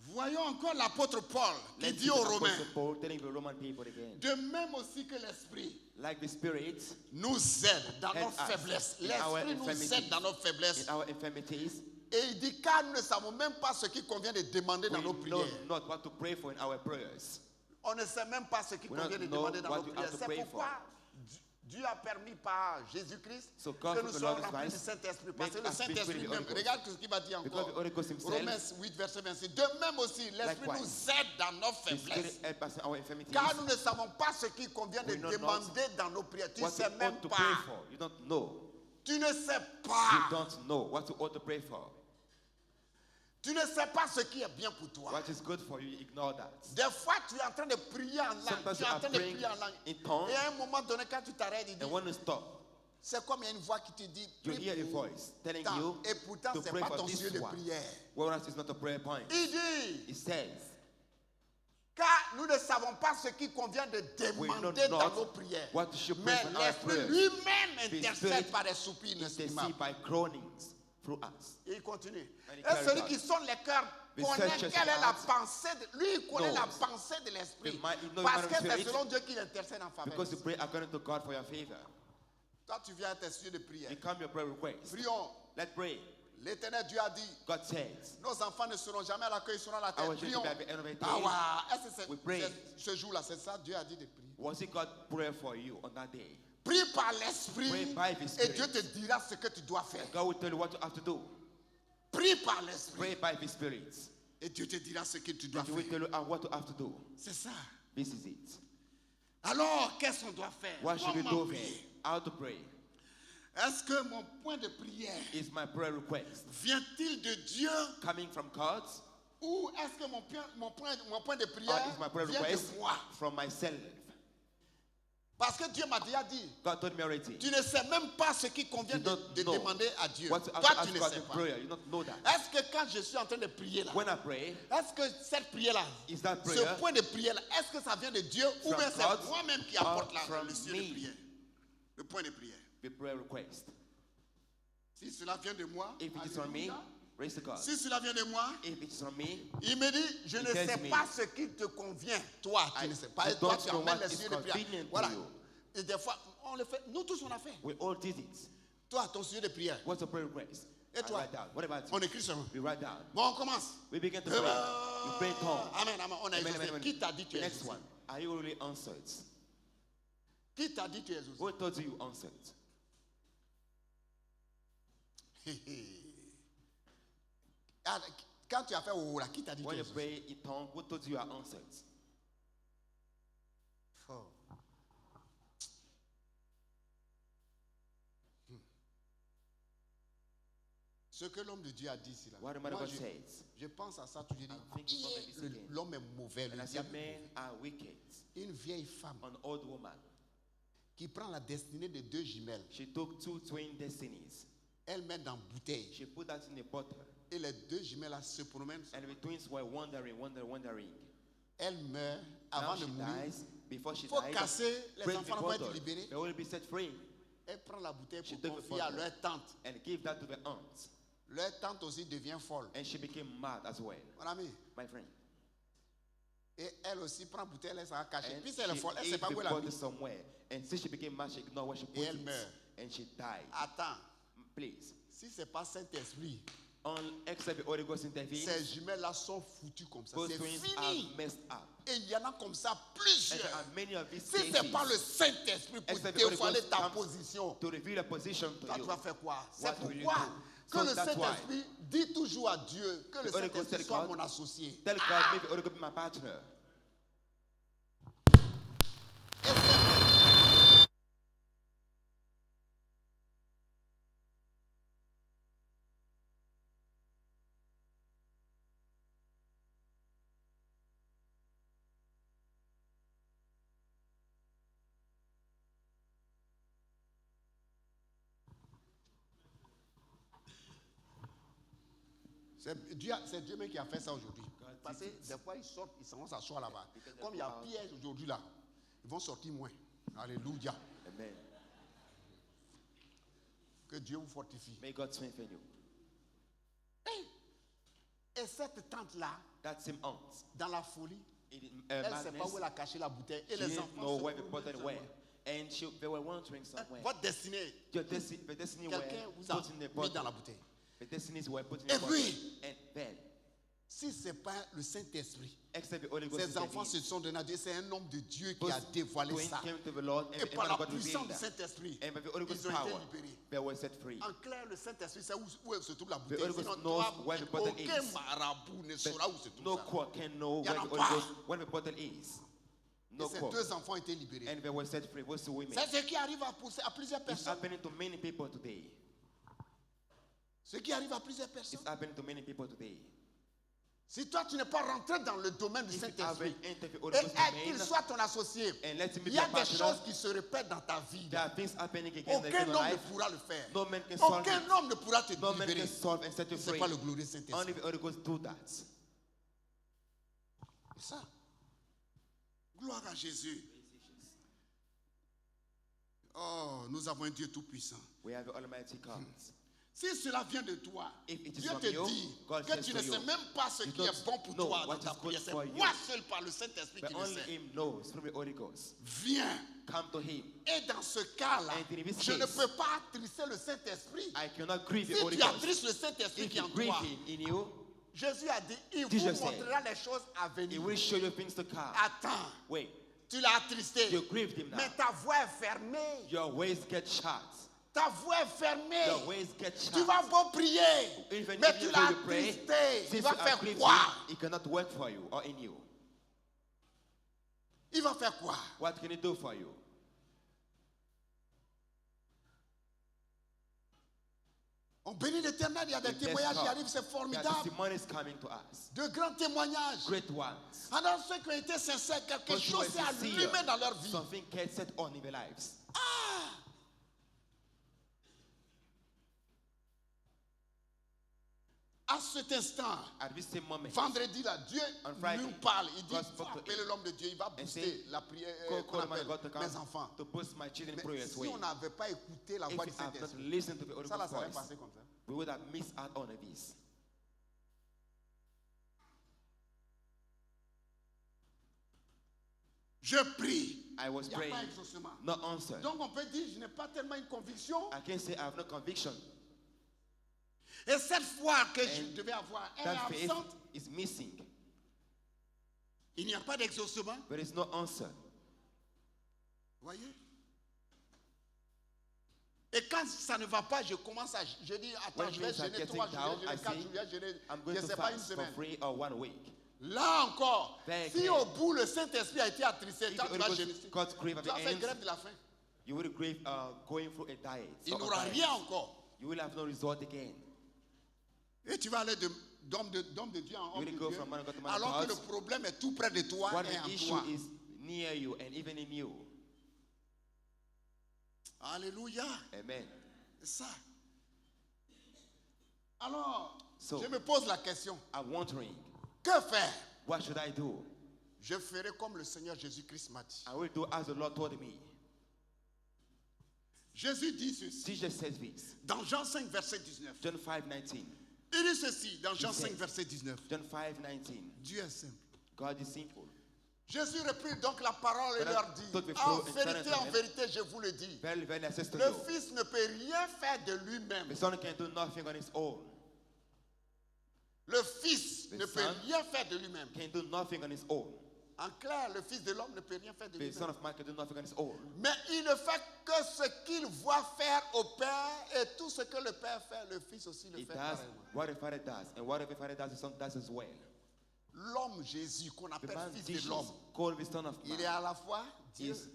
Voyons encore l'apôtre Paul qui Let's dit see aux the Romains, Apostle Paul telling the Roman people again. de même aussi que l'Esprit Like the Spirit, nous aide dans Help nos us faiblesses. in our L'Esprit nous infirmities. aide dans nos faiblesses. in our infirmities, Et il dit, car nous ne savons même pas ce qu'il convient de demander dans we nos know prières. not what to pray for in our prayers. On ne sait même pas ce qu'il We convient de don't know demander dans what nos we prières. have to C'est pray pourquoi Dieu a permis par Jésus-Christ So God, que nous the soyons Lord remplis du Christ, Saint-Esprit. Parce que make le us filled with Saint-Esprit the même, Holy Ghost. regarde ce qu'il va dire Because the encore. Holy Ghost himself, Romains 8, verset 26. De même aussi, l'Esprit Likewise, nous aide dans nos the faiblesses. Spirit help us in our infirmities. Car nous ne savons pas ce qu'il convient de We know demander dans nos prières. Tu ne What sais you même ought to pray pas. for, you don't know. Tu ne sais You pas. don't know what you ought to pray for. Tu ne sais pas ce qui est bien pour toi. What is good for you, you ignore that. Des fois, tu es en train de prier en langue. Sometimes Tu es you en are train de praying prier en langue. in tongues, Et à un moment donné, quand tu t'arrêtes, il dit, and when you stop, c'est comme il y a une voix qui te dit, you prie hear a pour voice telling tant. you Et pourtant, to ce n'est pray pas for ton sujet this de one, prière. whereas it's not a prayer point. Il dit, It says, car nous ne savons pas ce qui convient de we know demander dans not nos prières. what you should pray Mais for our l'Esprit prayers. lui-même The intercède Spirit par des soupirs intercede inestimables. by groanings through us. Et il continue. And he Et carries celui on. qui sonne les cœurs The connaît searchers quelle est of la hearts pensée de lui, il connaît la knows pensée de l'Esprit. he knows Parce the que mind of c'est spirit. selon Dieu qu'il intercède en faveur. Because you pray according to God for your favor. Toi, tu viens à tes sujets de prière. Become your prayer request. Prions. Let's pray. L'Éternel Dieu a dit, God says, nos enfants ne seront jamais à l'accueil, ils seront à la terre. our children Prions. will be at the end of the Ah day. ouais, est-ce que We pray. ce jour-là, c'est ça Dieu a dit de prier. Was it God prayer for you on that day? Prie par l'Esprit Pray by His et Spirit. Dieu te dira ce que tu dois faire. God will tell you what you have to do. Prie par l'Esprit Pray by His Spirit. et Dieu te dira ce que tu dois And He will faire. tell you what you have to do. C'est ça. This is it. Alors, qu'est-ce qu'on doit faire? What should we Comment do then? prier? How to pray? Est-ce que mon point de prière Is my prayer request vient-il de Dieu coming from God, ou est-ce que mon point de or prière is my prayer vient request de moi? from myself? Parce que Dieu m'a déjà dit, God told me already. tu ne sais même pas ce qui convient You de don't know demander à Dieu. What to Toi, ask tu ne God sais in pas. prayer. You don't know that. Est-ce que quand je suis en train de prier là, When I pray, est-ce que cette prière-là, is that ce prayer point de prière-là, est-ce que ça vient de Dieu ou from bien c'est God moi-même qui or apporte from le sujet de me? prière? Le point de prière. the prayer request? Si cela vient de moi, If it is from me, alléluia. praise the God. Si cela vient de moi, If it is from me, il me dit, je ne tells sais me, pas ce qui te convient. Toi, tu I ne sais pas. Et don't toi, tu know emmènes what les is sujets de prière. convenient to Voilà. you. Et des fois, on le fait. Nous tous, on a fait. we all did it. Toi, ton sujet de prière. What's the prayer request? Et I toi? write down. What about On you? écrit seulement. We write down. Bon, on commence. We begin to pray. You pray in tongues. Amen, amen. On a Amen, exaucé. amen, Qui amen. t'a dit tu The es next exaucé? one. Are you really answered? Qui t'a dit tu es exaucé? Who told you you answered? Ah, quand tu as fait oh là, qui t'a dit tu When es you exaucé? pray in tongues, who told you you are answered? Oh. Ce que l'homme de Dieu a dit ici là. What the man of Moi, God says. je pense à ça, toujours I'm thinking dit, about this again. l'homme est mauvais, And le I diable said, est men are wicked. mauvais. Une vieille femme An old woman. qui prend la destinée de deux jumelles, She took two twin destinies. elle met dans bouteille She put that in a bottle. et les deux jumelles là se promènent. And the twins were wandering. Elle meurt avant Now de she mourir. dies. Before she Il faut dies, casser, les break enfants the vont être bottle. libérés. They will be set free. Elle prend la bouteille She pour took the confier à bottle. leur tante. And give that to the aunt. Leur tante aussi devient folle. And she became mad as well. Mon ami. My friend. Et elle aussi prend la bouteille, elle s'en a cachée. And Puis elle est she folle, elle ne ate sait pas the où elle a bottle mis. somewhere. And since she became mad, she ignored where she put elle it. meurt. And she died. Attends, Please. si ce n'est pas Saint-Esprit, Except the Holy Ghost intervenes, ces jumelles-là sont foutues comme ça. those C'est twins fini. are messed up. Et il y en a comme ça And plusieurs. there are many of these Si ce cases n'est pas le Saint-Esprit pour Except the Holy dévoiler Ghost ta comes position, to reveal a position to toi tu you. vas faire quoi? C'est What will you pourquoi do? que So le that's why. Saint-Esprit dit toujours à Dieu que le The Holy Ghost Saint-Esprit tell soit God, mon associé. Tell God, maybe Holy Ghost be my partner. Et c'est- C'est Dieu même qui a fait ça aujourd'hui. Parce que des fois, ils sortent, ils s'en s'asseoir là-bas. Comme il y a piège aujourd'hui là, ils vont sortir moins. Alléluia. Amen. Que Dieu vous fortifie. May God strengthen you. Et cette tante-là, That same aunt, dans la folie, in elle ne sait pas madness, où elle a caché la bouteille. Et she les didn't enfants know se where the promènent bottle seulement. were. And they were wandering somewhere. Votre destinée, The destiny were quelqu'un vous a put in the mis dans la bottle. bouteille. The destinies were put in Et the bottle. puis, And then, si ce n'est pas le Saint-Esprit, except the Holy Ghost ces enfants se intervened, sont donnés à Dieu. C'est un homme de Dieu qui those a dévoilé twins ça. came to the Lord and Et par la God puissance revealed du that. Saint-Esprit, And by the Holy Ghost's ils ont été power, libérés. they were set free. En clair, le Saint-Esprit sait où se trouve la The bouteille. Holy Ghost Sinon, knows toi, where the bottle aucun is. marabout ne saura où se trouve No ça. quack can know Il y en where a the Holy pas. Ghost, where the bottle is. Et No ces quack. deux enfants ont été libérés. And they were set free. What's the women? C'est ce qui arrive à plusieurs It's personnes. happening to many people today. Ce qui arrive à plusieurs personnes. It's happening to many people today. Si toi, tu n'es pas rentré dans le domaine du If you Saint-Esprit, haven't entered the Holy et Ghost qu'il domain, soit ton associé, and let him be il y a your des partner, choses qui se répètent dans ta vie. there are things happening again in Aucun your homme ne life. pourra le faire. No man can solve Aucun it. homme ne pourra te No man libérer. can solve and set you C'est free. pas le glorieux Only Saint-Esprit. the Holy Ghost do that. C'est ça. Gloire à Jésus. Oh, nous avons un Dieu tout-puissant. We have the Almighty God. Si cela vient de toi, If it is Dieu from te you, dit God que says tu to ne sais you, même pas ce you qui est don't bon pour know toi dans what ta is good prière. C'est for you. moi seul par le Saint-Esprit But qui le only sait. Him knows through the Holy Ghost. Viens. Come to Him. Et dans ce cas-là, And in this je ne case, peux pas attrister le Saint-Esprit. I cannot grieve the Si Holy tu Ghost. attristes le Saint-Esprit If qui est you en grieve toi, Him in you, Jésus a dit, il Jesus vous said, montrera les choses à He venir. will show you things to come. Attends, Wait, tu l'as attristé, you grieved Him now. mais ta voix est fermée. Your ways get shut. Ta voix est fermée. Your ways get shut. Tu vas beau prier, Even mais if tu you l'as pray, you pray, attristé. Il since va you have faire grieved quoi? Him, it cannot work for you or in you. Il va faire quoi? What can He do for you? On bénit l'Éternel, il y a des We bless témoignages qui God. arrivent, c'est There are formidable. testimonies coming to us. De grands témoignages. Great ones. Alors ceux qui ont été sincères, quelque Those who chose were s'est sincere, allumé dans leur vie. something gets set on in their lives. À cet instant, At this same moment, vendredi là, Dieu On Friday, nous parle. Il dit, God faut spoke to appeler him l'homme de Dieu, il va and booster say, la prière call qu'on the man appelle of God to come mes enfants. to boost my children Mais prayers si way. on n'avait pas écouté la If voix we du have not Saint-Esprit, listened to the Holy ça là, Ghost ça va voice, passer comme ça. we would have missed out on this. Je prie. I was Il n'y a praying, pas exaucement. not answered. Donc on peut dire, je n'ai pas tellement une conviction. I can say I have no conviction. Et cette foi que je And devais avoir, elle That est faith absente. is missing. Il n'y a pas d'exaucement. There is no answer. Voyez? Et quand ça ne va pas, je commence à. Je dis, attends, When je vais things are gêner getting 3 jours, down, je vais I gêner 4 say, jours, je vais gêner, I'm je going ne to sais pas, une fast for semaine. 3 or 1 week. Là encore, There si again, au bout le Saint-Esprit a été attristé, If quand the tu vas Holy gêner, Ghost God's grave at tu vas the faire end, grève de la faim. you will grieve going through a diet. Il or a n'aura diet. rien encore. You will have no result again. Et tu vas aller d'homme de Dieu en homme You will de go Dieu, from man of God to man of alors que God. le problème est tout près de toi What et the en issue toi. is near you and even in you. Alléluia. Amen. C'est ça. Alors, So, je me pose la question, I'm wondering, que faire? what should I do? Je ferai comme le Seigneur Jésus-Christ m'a dit. I will do as the Lord told me. Jésus dit ceci, Jesus says this. dans Jean 5, verset 19. John 5:19. Il dit ceci, dans Jean says- 5, verset 19. John 5:19. Dieu est simple. God is simple. Jésus reprit donc la parole et But leur dit, tout est en faux, vérité, je vous le dis, Very, very says to le you. Fils ne peut rien faire de lui-même. The Son can do nothing on his own. Le Fils The ne peut Son rien faire de lui-même. Can do nothing on his own. En clair, le Fils de l'homme ne peut rien faire de The Son lui-même. of Man can do nothing on his own. Mais il ne fait que ce qu'il voit faire au Père, et tout ce que le Père fait, le Fils aussi le He fait does pareillement. what the Father does, and whatever the Father does, the Son does as well. L'homme Jésus, qu'on The appelle man Fils de Jesus, l'homme, called the Son of il est Man, à la fois Dieu, is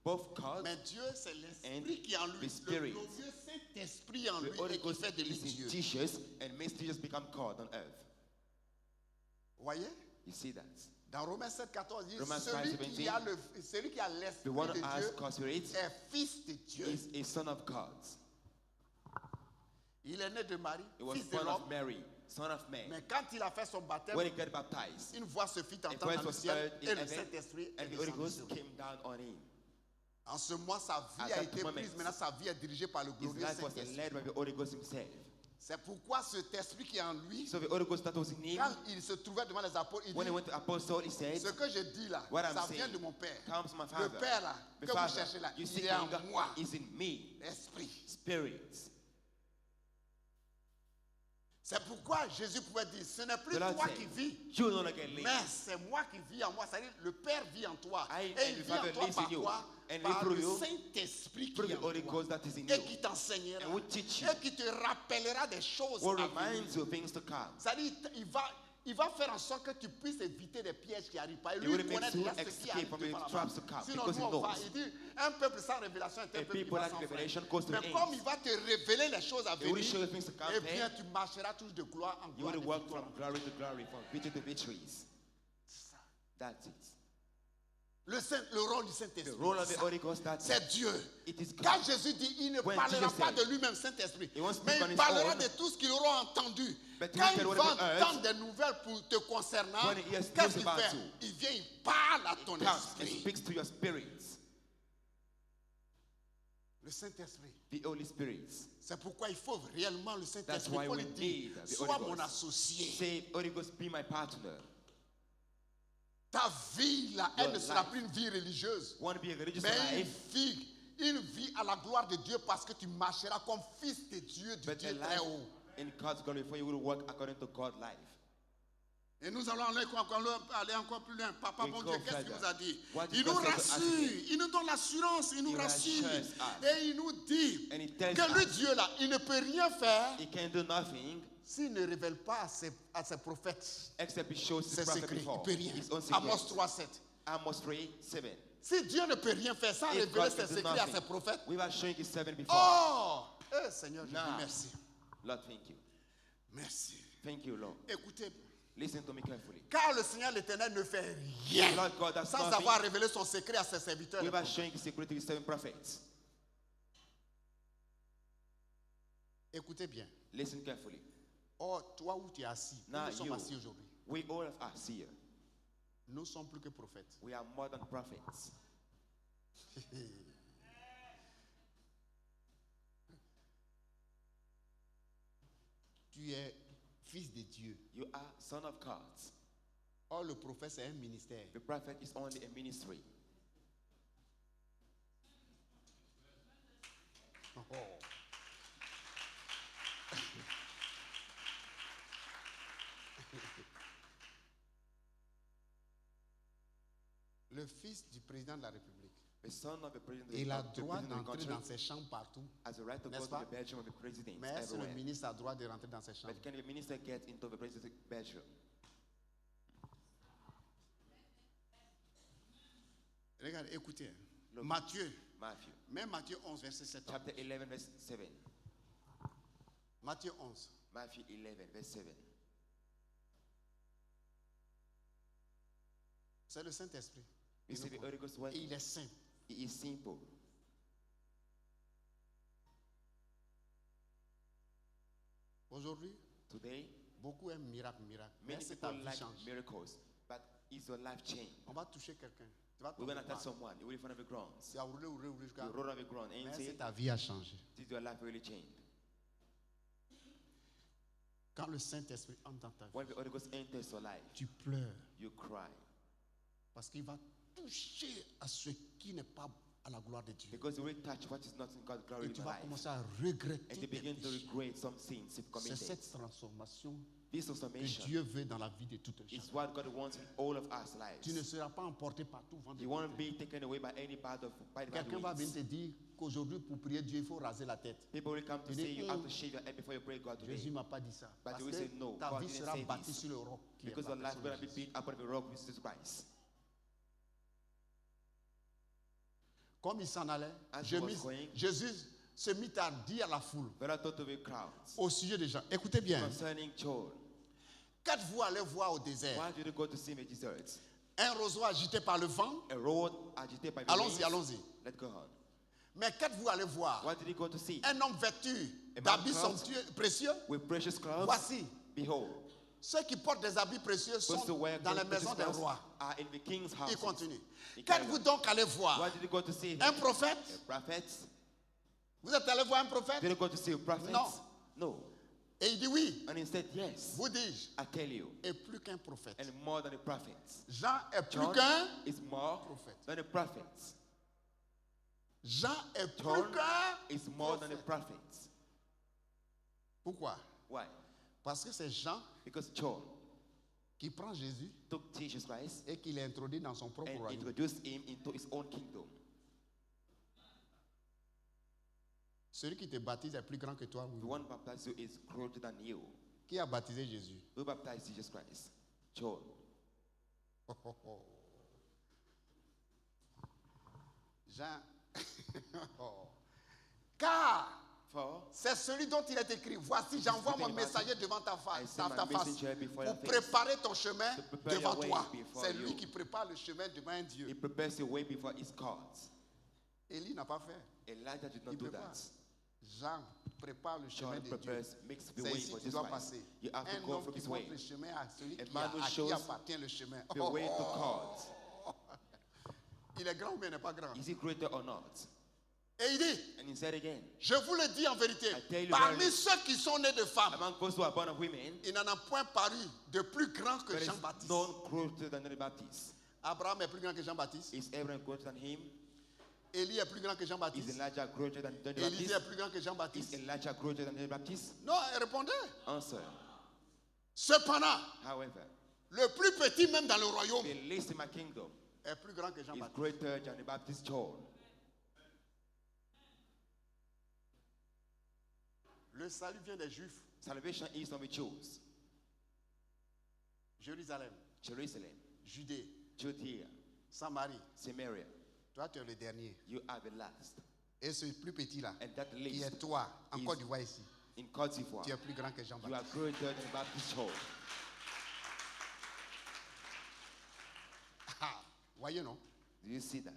both God. mais Dieu c'est l'Esprit and qui est en lui, the le Spirit. glorieux Saint-Esprit en The lui, Holy et qui Ghost fait de lui is in Dieu. Jesus and makes Jesus become God on earth. Voyez? You see that? Dans Romains 7, 14, il dit, Romans celui 5:17, qui a l'Esprit The one de who has Dieu God's Spirit est fils de Dieu. is a son of God. Il est né de Marie, He was fils de born l'homme, of Mary, son of man. mais quand il a fait son baptême, When he got baptized, une voix se fit a entendre voice dans le was ciel heard in et le heaven, Saint-Esprit est and the Holy descendu Ghost sur lui. came down on him. En ce mois, sa vie At a that été moment, prise. Maintenant, sa vie est dirigée par le His glorieux life was Saint-Esprit. led by the Holy Ghost himself. C'est pourquoi cet esprit qui est en lui, So the Holy Ghost that was in him, quand il se trouvait devant les apôtres, il when dit, he went to apostle, he said, ce que je dis là, What I'm ça vient saying de mon Père. comes from my Le Father. Père là, The que vous Father cherchez là, you il est en seeking moi, is in me, esprit. spirit. C'est pourquoi Jésus pouvait dire, ce n'est plus The Lord toi said, qui vis, You no longer live. mais c'est moi qui vis en moi. C'est-à-dire, le Père vit en toi. I Et and il the vit en Father toi lives par in you, quoi? and Par live through le you, Saint-Esprit through qui est the en Holy toi. Ghost that is in Et you, qui t'enseignera. and will teach you, Et qui te rappellera des choses will à venir. remind you of things to come. C'est-à-dire, il va faire en sorte que tu puisses éviter des pièges qui arrivent pas. Et He lui, will il make connaît you déjà ce qui escape arrive from devant the la traps main. to come, Sinon, because nous, he on va. knows. Il dit, un peuple sans révélation est un A peuple qui people va like sans revelation frein. goes to Mais the comme il ends. va te révéler les choses à He will venir, show you things to come. eh bien, tu marcheras tous de gloire en You gloire. will de walk victoire. from glory to glory, from victory to victories. That's it. Le rôle du The Saint-Esprit, role of the Holy Ghost, that's c'est Dieu. It is God. Quand Jésus dit, il ne When parlera Jesus pas said, de lui-même, Saint-Esprit, he won't speak mais on il his parlera own, de tout ce qu'il aura entendu. but he Quand will il tell va whatever he entendre des nouvelles pour te concernant, When he hears qu'est-ce news qu'il about fait? you, Il vient, il parle à ton comes and esprit. speaks to your spirits. Le Saint-Esprit. The Holy Spirit. C'est pourquoi il faut réellement le That's Saint-Esprit. why Il faut we lui dire, need the sois Holy mon Ghost. associé. Say, Holy Ghost, be my partner. Ta vie, là, elle Your ne sera life. plus une vie religieuse, Want to be a religious mais life, une vie à la gloire de Dieu parce que tu marcheras comme fils de Dieu, du but a Dieu très life haut. in God's glory, for you will walk according to God's life. Et nous allons aller encore plus loin. Papa, We bon go Dieu, qu'est-ce qu'il further. nous a dit? What Il did nous God say to us rassure, today? il nous donne l'assurance, il nous He rassure. assures us. Et il nous dit And he tells que lui, us Dieu là, il ne peut rien faire he can do nothing s'il ne révèle pas à ses prophètes except he shows his ses prophet secrets. Il before. ne peut rien. His own Amos secrets. 3:7. Amos 3:7. Si Dieu ne peut rien faire sans If révéler God ses can do secrets à nothing, ses prophètes, we were showing his 7 before. oh, Seigneur, je dis Now, merci. Lord, thank you. Merci. Thank you, Lord. Écoutez, Listen to me carefully. car le Seigneur l'Éternel ne fait rien Lord God does sans nothing avoir révélé son secret à ses serviteurs. We were showing his secret to his 7 prophets. Écoutez bien. Listen carefully. Oh, toi où tu es assis, où Now nous sommes you, assis aujourd'hui, we all of us here, nous ne sommes plus que prophètes. we are more than prophets. Tu es fils de Dieu. You are son of God. Or, le prophète, c'est un ministère. The prophet is only a ministry. Oh. Le fils du président de la République, The son of the president, il a the droit president of the d'entrer country dans ses chambres partout. has the right to go N'est-ce to pas? the bedroom of the president Mais est-ce que le everywhere. ministre a le droit de rentrer dans ses chambres? But can the minister get into the president's bedroom? Regardez, écoutez. Look. Matthieu, Matthew, même Matthieu 11, verset 7. chapter 11, verse 7. Matthieu 11. Matthew 11, verse 7. C'est le Saint-Esprit. You see the Holy Ghost working. Et il est saint. It is simple. Aujourd'hui, Today, beaucoup aiment miracle. Mais many c'est ta people vie like change. miracles, but is your life changed? On va toucher quelqu'un. Tu vas We're tomber going to touch mal. someone. You will find the ground. Tu as roulé jusqu'à. You roll on the ground and Mais say, c'est ta vie a changé. did your life really change? Quand le Saint-Esprit entre dans ta vie, When the Holy Ghost enters your life, tu pleures. you cry. Parce qu'il va toucher à ce qui n'est pas à la gloire de Dieu. Because you will touch what is not in God's glory Et in tu your vas life. commencer à And regretter you tes begin to péchés. regret some sins you've C'est committed. cette transformation This que transformation Dieu veut dans la vie de tout un is chacun. what God wants in all of our Tu ne lives. seras pas emporté partout. You won't be taken away by any part of by the bad Quelqu'un va venir winds. te dire qu'aujourd'hui, pour prier Dieu, il faut raser la tête. People will come to You say need- you have to shave your head before you pray God Jésus today. ne m'a pas dit ça. But Parce you will say, que no, ta God vie didn't sera say bâtie this. sur le roc qui est Because la your life personne is going de to be Jésus. built upon the rock of Jesus Christ. Comme il s'en allait, As he was going, Jésus se mit à dire à la foule, But I thought to the crowds au sujet des gens, écoutez bien, concerning Joel. qu'êtes-vous allé voir au désert? Why did you go to see me desert? Un roseau agité par le vent? A road agitated by the Allons-y, winds? allons-y. Let's go on. Mais qu'êtes-vous allé voir? What did you go to see? Un homme vêtu A man d'habits clothed somptueux, précieux? with precious clothes. Voici, Behold, ceux qui portent des habits précieux those who sont wear dans les precious maisons des clothes rois. are in the king's house. Il continue. He carried Qu'êtes-vous on. donc allé voir? Why did you go to see him? Un prophète? A prophet? Vous êtes allé voir un prophète? Did you go to see a prophet? Non. No. Et il dit oui. And he said, yes. Vous dis-je, I tell you. et plus qu'un prophète. And more than a prophet. Jean est plus John qu'un. is more prophète. than a prophet. Jean est plus John qu'un. is more than a prophète. prophet. Pourquoi? Why? Parce que c'est Jean Because John qui prend Jésus took Jesus Christ et qui l'introduit dans son propre and royaume. introduced him into his own kingdom. Celui qui te baptise est plus grand que toi. The one baptized you is greater than you. Qui a baptisé Jésus? Who baptized Jesus Christ? John. Jean. Car For c'est celui dont il est écrit. Voici, j'envoie mon messager devant ta I face, send my messenger before your pour face. préparer ton chemin To prepare devant your way toi. before C'est you. lui qui prépare le chemin devant Dieu. He prepares your way before his cause. Élie n'a pas fait. Elijah did not Il do prépare. that. Jean prépare le chemin John de Dieu. prepares, makes the C'est way ici for que tu Jesus dois Christ. passer. You have to Un go homme from qui his montre way. le chemin à celui A qui, man who à qui shows appartient le chemin. The way to cause. Il est grand ou bien il n'est pas grand? Is he greater or not? Et il dit, And he said again, je vous le dis en vérité, I tell you parmi verily, ceux qui sont nés de femmes, among those who are born of women, il n'en a point paru de plus grand que there is Jean-Baptiste. none greater than the Baptist. Abraham est plus grand que Jean-Baptiste. Is Abraham greater than him? Élie est plus grand que Is Jean-Baptiste. Elijah greater than John the Élisée est Baptist? plus grand que Is Jean-Baptiste. Elijah greater than the Baptist? Non, elle répondait. Answer. Cependant, However, le plus petit même dans le royaume the least in my kingdom est plus grand que is Jean-Baptiste. greater than the Baptist John. Le salut vient des Juifs. Salvation is from the Jews. Jérusalem, Jerusalem, Judée, Judea, Samarie. Samaria. Toi, tu es le dernier. You are the last. Et ce plus petit là, And that qui least est toi, en is Côte d'Ivoire ici, in Côte d'Ivoire. tu es plus grand que You are Jean-Baptiste. greater than Baptist John. Ah, voyez, non? Do you see that?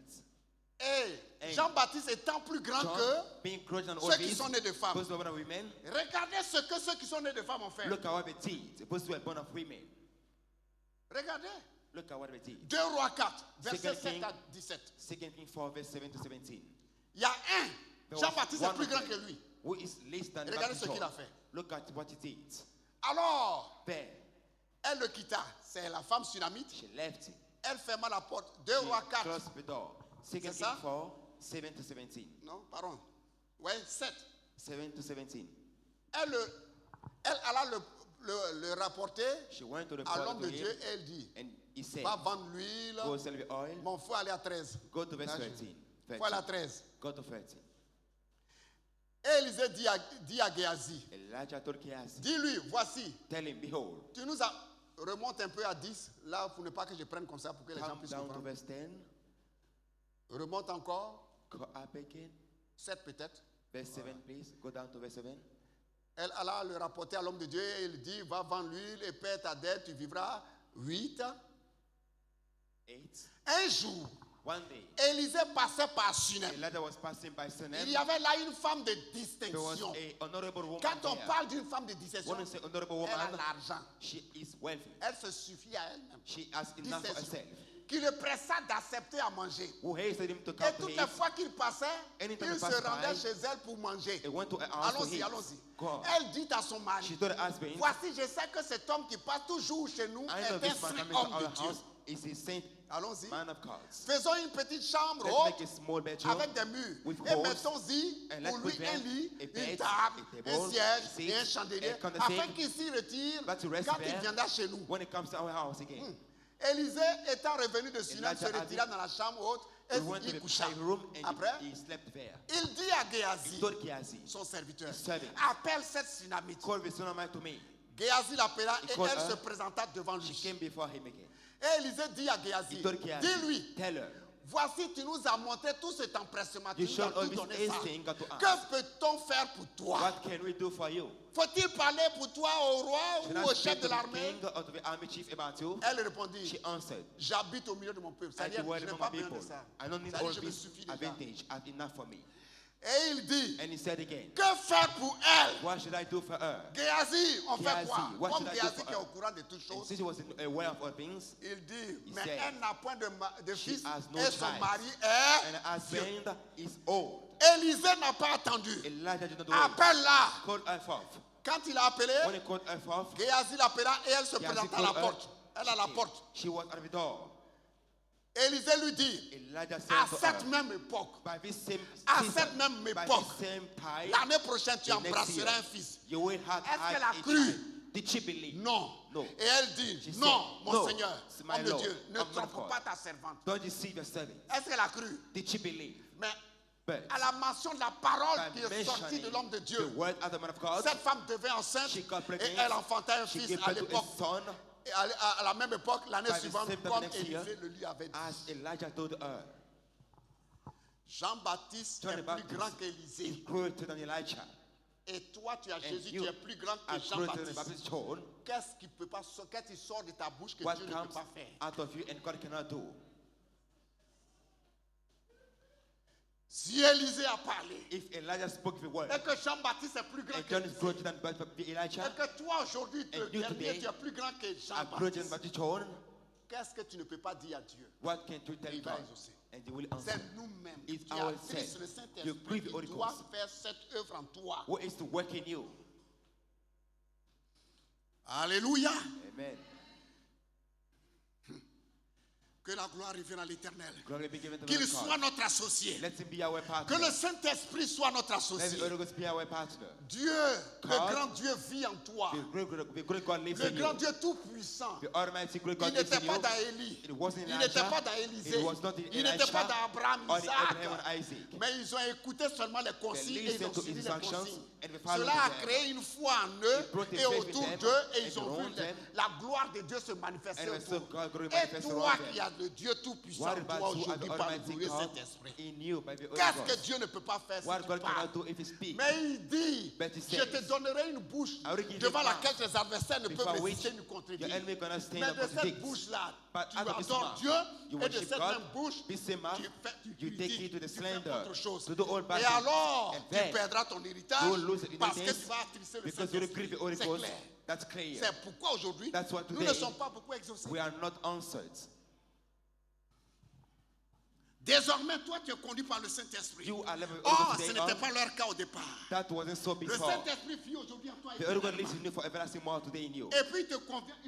Et Hey. Jean-Baptiste étant plus grand John, que being greater than all ceux qui these, sont nés de femmes. those who are born of women, Regardez ce que ceux qui sont nés de femmes ont fait. look at what they did. Those who are born of women, Regardez. look at what they did. 2 Rois 4, verset Second 7 King. à 17. 2 Kings 4, verse 7 to 17. Il y a un, There Jean-Baptiste was est plus one grand of que them lui. who is less than Regardez Baptist ce qu'il a John. fait. Look at what he did. Alors, Then elle le quitta. C'est la femme sunamite. she left him. Elle ferma la porte. 2 She Rois 4. closed the door. 2 Kings ça? 4, 7 to 17. Non, pardon. Oui, 7. 7 to 17. Elle alla le rapporter She went to the à l'homme prophet de to Dieu him, et elle dit, and he said, va vendre l'huile. go sell the oil. Bon, il faut aller à 13. Go to verse Là, 13. il faut aller à 13. Go to 13. Et Élisée dit à Géasi, Elijah told Gehazi, dis-lui, voici, tell him, behold, tu nous as... Remonte un peu à 10, là, pour ne pas que je prenne comme ça, pour que les gens come puissent down to comprendre. verse 10. Remonte encore, Go up again. 7 peut-être. Verse 7, please. Go down to verse 7. Elle alla le rapporter à l'homme de Dieu et il dit, va vendre l'huile et paie ta dette, tu vivras 8. 8. Un jour, One day, Élisée passait par Sunem. Elijah was passing by Sunem. Il y avait là une femme de There was distinction. a honorable woman Quand on there. parle d'une femme de distinction, When we say honorable elle a woman, l'argent. she is wealthy. Elle se suffit à elle-même. She has enough for Distinction. herself. Qui le pressa d'accepter à manger. Who hated him to Et come to toutes him. les fois qu'il passait, Anytime il he se passed rendait by, chez elle pour manger. He went to her house to Allons-y, eat. allons-y. Go on. Elle dit à son mari, She told her husband, voici, je sais que cet homme qui passe toujours chez nous I know est un this man saint coming to homme our de Dieu. house is a saint Allons-y. man of God. Faisons une petite chambre Let's haute make a small bedroom avec des murs. with Et holes, mettons-y and pour let's lui put un there lit, a une bed, table, a table, un siège a seat, et un chandelier, a candlestick, afin qu'il s'y retire but to rest quand il there viendra chez nous. when it comes to our house again. Élisée étant revenu de Sunem se Elijah retira dans la chambre haute et He went to y the coucha. high room and Après, he slept there. il dit à He Géasi, told Gehazi, son serviteur, his servant, appelle cette Sunamite. call the Sunamite to me. Géasi l'appela He et called elle her. se présenta devant She lui. came before him again. Et Élisée dit à Géasi, He told Gehazi, dis-lui, tell her, voici, tu nous as montré tout cet empressement, tu you nous as showed all tout this donné ça. hasting to us. Que peut-on faire pour toi? What can we do for you? Faut-il parler pour toi au roi Should ou I au speak chef to de the l'armée? king or to the army chief about you? Elle répondit, She answered, j'habite au milieu de mon peuple. I C'est-à-dire, do well je n'ai among pas my besoin people. de ça. I don't need C'est-à-dire, all je me this suffis déjà. advantage. I have enough for me. Et il dit, And he said again, que faire pour elle? what should I do for her? Géasi, on fait Géasi, quoi? what Comme should I do Géasi for qui est her? au courant de toutes And choses, since he was aware of all things, il dit, He mais said, elle n'a point de she fils has no et son child, mari and est her vieux. husband is old. Élisée n'a pas attendu. Elijah did not wait. Appelle-la. Called her forth. Quand il a appelé, When he called her forth, Géasi l'appela et elle se Gehazi présenta à la called her. porte. Elle à la She porte. came. She was at the door. Élisée lui dit, Elijah said à to cette her, même époque, by this same à season, cette même by époque, this same time, l'année prochaine, tu the next embrasseras year, un fils. you will have Est-ce qu'elle had a a cru? child. Did she believe? Non. No. Et elle dit, She non, said, mon no, Seigneur, it's my homme de Lord, Dieu, ne I'm not trompe God. pas ta servante. Don't deceive your servant. Est-ce qu'elle a cru? Did she believe? Mais But à la mention de la parole by qui est sortie mentioning de l'homme de the Dieu, word of the man of God, cette femme devint enceinte she got et pregnant. elle enfanta un She fils gave à birth to l'époque. a son, Et à la même époque, l'année By the suivante, same time comme next year, Élisée le lui avait dit. as Elijah told her. Jean-Baptiste John est the plus Baptist grand is qu'Élisée. greater than Elijah. Et toi, tu as Jésus, you tu es plus grand que are greater than the Jean-Baptiste. Baptist John. Qu'est-ce qui peut pas, qu'est-ce qui sort de ta bouche que What Dieu ne peut comes pas faire? out of you and God cannot do. Si Élisée a parlé, If Elijah spoke the word, et que Jean-Baptiste est plus grand and que John is Élisée, greater than Elijah, et que toi aujourd'hui, and you today tu es plus grand que are greater than Jean-Baptiste, Baptist John, qu'est-ce que tu ne peux pas dire à Dieu? what can you tell Il va God? exaucer. And he will answer. C'est nous-mêmes It's qui ourselves. attriste le You Saint-Esprit grieve qui the Holy doit Ghost. faire cette œuvre en toi. What is to work in you? Alléluia. Amen. Que la gloire revienne à l'Éternel. Glory be given to Qu'il the soit God. notre associé. Let him be our Que partner. le Saint-Esprit soit notre Let the associé. Holy Ghost be our partner. Dieu, le God, grand Dieu vit en toi. The great God lives Le in grand you. Dieu tout-puissant. The Almighty great Il God lives n'était in pas you. dans Élie. It wasn't Il n'était Elijah. pas dans Élisée. It was not in Il n'était pas Elisha dans Abraham, or in Abraham Isaac. and Isaac. Mais ils ont écouté seulement les consignes et ils ont listened to suivi his les instructions consignes. and they followed Cela a them. créé une foi en eux It brought a et faith in autour them d'eux et and ils ont around vu them. la gloire de Dieu se manifester And we saw autour. God glory Et manifest toi around them. qui as le Dieu tout-puissant What en about toi you as the aujourd'hui par le Almighty glorieux God Saint-Esprit? in you by the Holy Qu'est-ce que Ghost? Dieu ne peut pas faire si What tu God parles? cannot do if he speaks. Mais il dit, But he je says, te donnerai une bouche I will give you devant a mouth laquelle tes adversaires ne before peuvent which résister ni contredire. your enemy cannot stand Mais and de cette contradict. bouche-là, But tu out of this adores mouth, Dieu you et de worship cette God, même bouche, this same mouth, tu you take it to the tu fais slander, autre chose. to do all bad Et things. alors, And tu then perdras ton you héritage will lose the parce que inheritance tu vas attrister le because you will grieve Saint-Esprit. the Holy C'est Ghost. clair. That's clear. C'est pourquoi aujourd'hui, That's why nous ne today sommes pas beaucoup exaucés. we are not answered. Désormais, toi, tu es conduit par le Saint-Esprit. You are level Or, today ce n'était on. pas leur cas au départ. That wasn't so Le before. Saint-Esprit vit aujourd'hui en toi. The Holy God éternellement. lives in you for everlasting more today in you. Et puis, il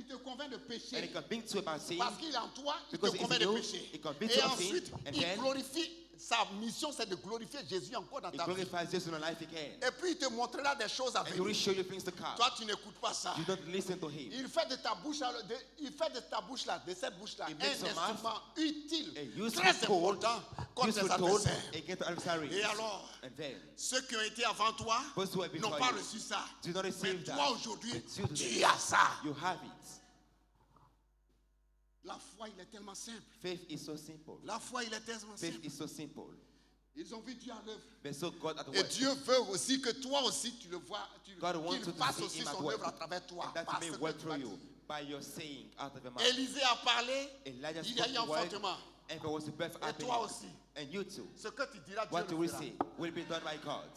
te convainc de And pécher. he convicts you about sin Parce qu'il est en toi, il te because it's convainc in de you. pécher. He convicts Et you of sin. ensuite, And il then glorifie. Sa mission, c'est de glorifier Jésus encore dans he ta vie. glorifies Jesus in your life again. Et puis, il te montrera des choses à And he will venir. show you things to come. Toi, tu n'écoutes pas ça. You don't listen to him. Il fait de ta bouche, il fait de ta bouche là, de cette bouche là, He un makes your mouth instrument utile, a useful très tool, important contre useful les tool adversaires. against adversaries. Et alors, And then, ceux qui ont été avant toi those who have been n'ont before pas you reçu ça. do not Mais receive toi that. aujourd'hui, But you today, tu as ça. you have it. La foi, il est tellement simple. Faith is so simple. La foi, il est tellement Faith simple. is so simple. Ils ont vu Dieu à l'œuvre. But so God at Et work. Dieu veut aussi que toi aussi, tu le vois, God wants qu'il you to fasse see aussi him at son work. œuvre à travers toi. And that Parce may que work tu through vas you dire. by your saying out of your mouth. Élisée a parlé, Elijah il y a spoke eu the word, enfantement. and there was a birth Et happening. toi aussi. And you too. Ce que tu diras, Dieu What you le will fera. say will be done by God.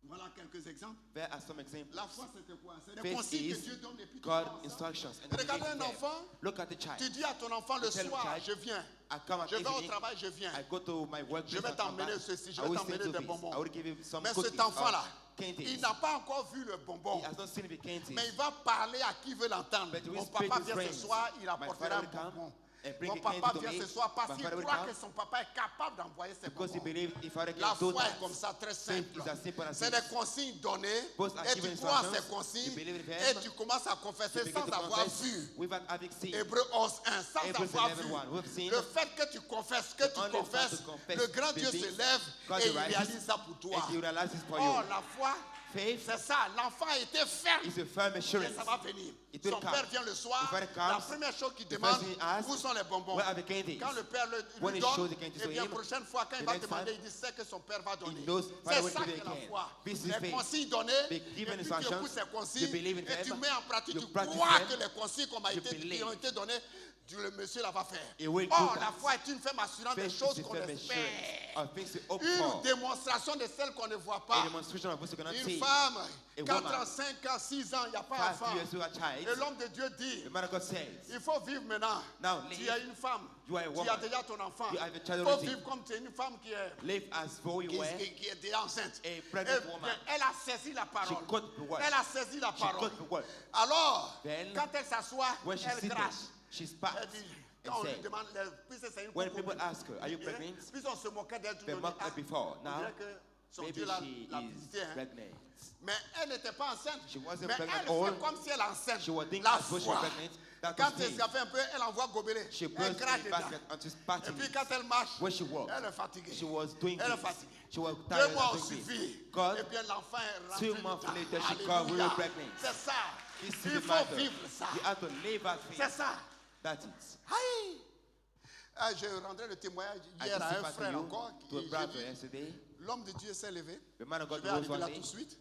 Voilà quelques exemples. There are some examples. La foi, c'était quoi? C'est des Faith consignes que is Dieu donne et puis tu God prends ça. instructions. And then Regardez you un take them. enfant, Look at the child. tu dis à ton enfant le You tell the soir, child, je viens. I come at Je vais au evening. travail, je viens. I go to my workplace. Je vais and come t'emmener back. ceci, je I vais will t'emmener send you des this. bonbons. I will give you some Mais cookies cet enfant-là, or candies. il n'a pas encore vu le bonbon. He has not seen the candies. Mais il va parler à qui veut l'entendre. But he will Mon speak papa to vient ce friends. soir, il My apportera father un will come bonbon. and bring Mon a candy papa to vient me. ce soir parce My qu'il father will croit come. que son papa est capable d'envoyer ses Because he bonbons. believes if I La can do foi that, est comme ça, très faith simple. is as simple as C'est this. des consignes données Both are et tu given crois à ces instructions, consignes you believe in et them, tu commences à You confesser begin sans to avoir confess vu. without having seen. Hébreu 11:1, sans Hebrews avoir 11:1, vu. we've seen. Le fait que tu confesses, The only fact to confess le grand Dieu believe se lève God et il rises réalise ça pour toi. And he realizes for Oh, you. la foi, Faith c'est ça. L'enfant a été ferme. is a firm Et assurance. ça va venir. It will Son come. père vient le soir. The father La comes. première chose qu'il The demande, first thing he asks, où sont les bonbons? where are the candies? Quand le père When lui he donne, shows the candies et to bien him, prochaine fois, quand the il va next demander, time, il dit c'est que son père va donner. knows C'est Father will ça give que it la again. foi. This is Les faith. consignes données, They et give puis an tu instructions, écoutes ces you consignes, believe in et tu them, mets en pratique, you tu practice crois them, que les consignes you qui believe. ont été données, le monsieur la va faire. He will do Oh, that. la foi est une ferme assurance des Faith choses is a qu'on firm espère. assurance of things to hope Une for. démonstration de celles qu'on ne voit A pas. demonstration of what you cannot Une see. femme, A 4 woman, ans, 5 ans, 6 ans, il n'y a pas 5 d'enfant. years old Et child. l'homme de Dieu dit, The man of God says, il faut vivre maintenant. Now Tu live. es une femme. You are a Tu woman. as déjà ton enfant. You have a Il child faut already. vivre comme tu es une femme qui est, live as though you were. qui est déjà enceinte. A pregnant Eh woman. bien, elle a saisi la parole. She got the word. Elle a saisi la She parole. got the word. Alors, Then, quand elle s'assoit, When she's elle seated, crache. she Elle spat dit, and quand on lui said, demande, puisque c'est une when couple, people ask her, are you pregnant? Puis on se moquait d'elle tout They le temps. mocked her before. On Now, dirait que son maybe Dieu l'a she visité. is Hein. pregnant. Mais elle n'était pas enceinte. She wasn't Mais pregnant elle at all. fait comme si elle est enceinte. She was thinking La as though she was foi. pregnant. That Quand was elle faith. s'est fait un peu, elle envoie gobeler. She Elle burst crache in dedans. basket and she's Et partying. puis quand elle marche, When she walked, elle est fatiguée. she was doing Elle est this. fatiguée. She was 2 tired mois and ont doing suffi. this. God, Et puis l'enfant est rentré 2 months dedans. later, she got Alléluia. really pregnant. C'est ça. This is Il the faut matter. vivre ça. You have to live that C'est faith. ça. That's it. Aïe. Ah, je rendrai le témoignage I hier à un testified frère to you, encore. to a J'ai brother dit, yesterday. l'homme de Dieu s'est levé. The man of Je God vais rose arriver one là day. tout de suite.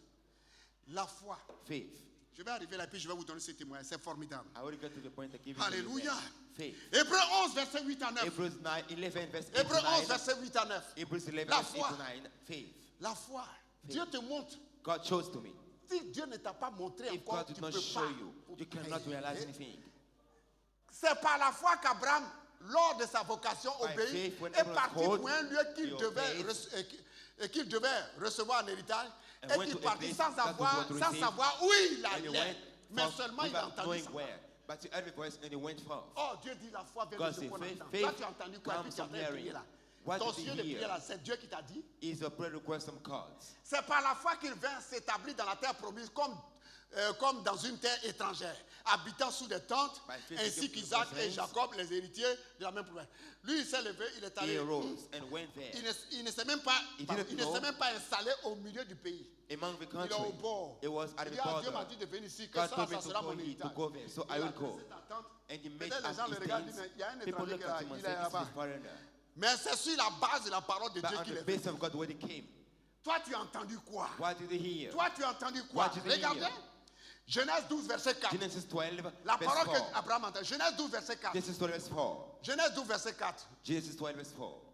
La foi. Faith. Je vais arriver là et puis je vais vous donner ce témoignage. C'est formidable. I already got to the point of giving Alléluia. faith. Hébreux 11, verset 8 à 9. Hebrews 9, 11, verse 8 Hébreux to 11, 9. verset 8 à 9. Hebrews 11, La verse 8 foi. to 9. Faith. La foi. Dieu te montre. God shows to me. Si Dieu ne t'a pas montré If encore, God tu did ne not peux show pas. you cannot realize anything. C'est par la foi qu'Abraham, lors de sa vocation, By obéit, faith, when est Abraham parti called, pour un lieu qu'il he devait, obeyed. qu'il devait recevoir en héritage, And et went qu'il to a partit place sans that was what to receive. savoir où il And he allait. went Mais forth seulement il a without entendu knowing ça. where. But he heard the voice and he went forth. Oh, Dieu dit la foi vient God de ce said, qu'on faith- entend. faith Toi, tu as entendu quoi? Et puis comes tu es en from train de prier hearing. là. What Ton did he ciel de prière hear? là, c'est Dieu qui t'a dit. Is a prayer request from God. C'est par la foi qu'il vint s'établir dans la terre promise comme dans une terre étrangère, habitant sous des tentes, By faith, ainsi he came to qu'Isaac the et plains. Jacob, les héritiers de la même promesse. Lui, il s'est levé, il est He allé. arose and went there. Il ne s'est même pas, He pardon, didn't il ne know. s'est même pas installé au milieu du pays. Among the Il est au country. bord. It was at Il the dit, ah, Dieu m'a border. dit de venir ici, que God ça, told me ça to sera go mon here, to héritage. go there. So Il I a will go. dressé sa tente. And he made Peut-être les as gens le his regardent, things. mais il y a un People étranger look qui at him and est say, this is là-bas. a foreigner. Mais c'est sur la base de la parole de But Dieu on qu'il the est venu. base of God, where he came. Toi, tu as entendu quoi? What did he hear? Toi, tu as entendu quoi? What did he Regardez. hear? Genèse 12, verset 4. Genesis 12, La verse parole 4. qu'Abraham entend. Genèse 12, verset 4. Genesis 12, verse 4. Genèse 12, verset 4. Genesis 12, verse 4.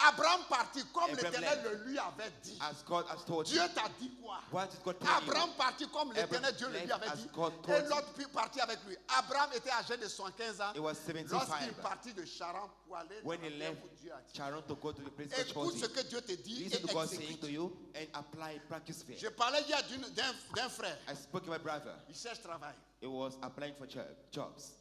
Abraham partit comme Abraham l'Éternel left. le lui avait dit. As God has told Dieu you. t'a dit quoi? What did God tell you? Abraham partit comme l'Éternel Abraham Dieu le lui left avait as dit. God Et told l'autre partit avec lui. Abraham était âgé de 75 ans It was 75. lorsqu'il partit de Charan pour aller dans When la he terre left où Dieu a dit. Charon to go to the place God Écoute chose ce him. que Dieu te dit Listen to et God saying exécute. to you and apply, practice faith. Je parlais hier d'un frère. I spoke to my brother. Il cherche travail. It was applying for jobs.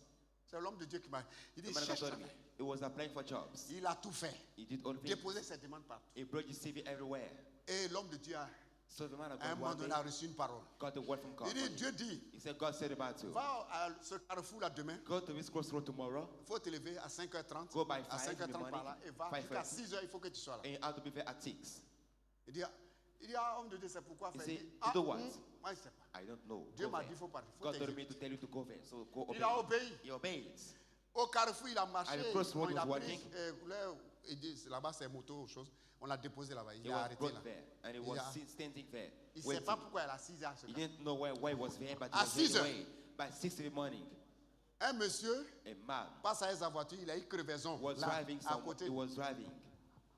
C'est l'homme de Dieu qui m'a dit. Il dit, The man of God cherche told me. travail. It was applying for jobs. Il a tout fait. He did all things. Déposer ses demandes partout. He brought his CV everywhere. Et l'homme de Dieu, So the man of à un God moment one donné, day a reçu une parole. got a word from God. Il dit, Dieu dit, He said, God said about you. va à ce carrefour là demain. Go to this crossroad tomorrow. Il faut te lever à 5h30. Go by À 5 in the 5h30 par morning. là. Et va 5:30. jusqu'à 6h, il faut que tu sois là. And you have to be there at 6. Il dit, ah, homme de Dieu, c'est pourquoi He faire. said, Il dit, to do what? Moi, je ne sais pas. I don't know. Dieu Go m'a there. dit, il faut partir. Il faut God told me t'exécuter. to tell you to go there. So go obey. Il a obéi. He obeyed. Au carrefour, il a marché. At the crossroad Bon, il a was pris, working. il dit, là-bas, c'est moto ou chose. On l'a déposé là-bas. He Il a was arrêté là. brought there. And he Il was a- standing there. Il ne sait Waiting. pas pourquoi il a 6 heures. He didn't know why he was there, but he À was 6 heures. anyway. By 6 in the morning, Un monsieur a man passe à sa voiture, il a eu crevaison was là, driving à somewhere. côté. He was driving.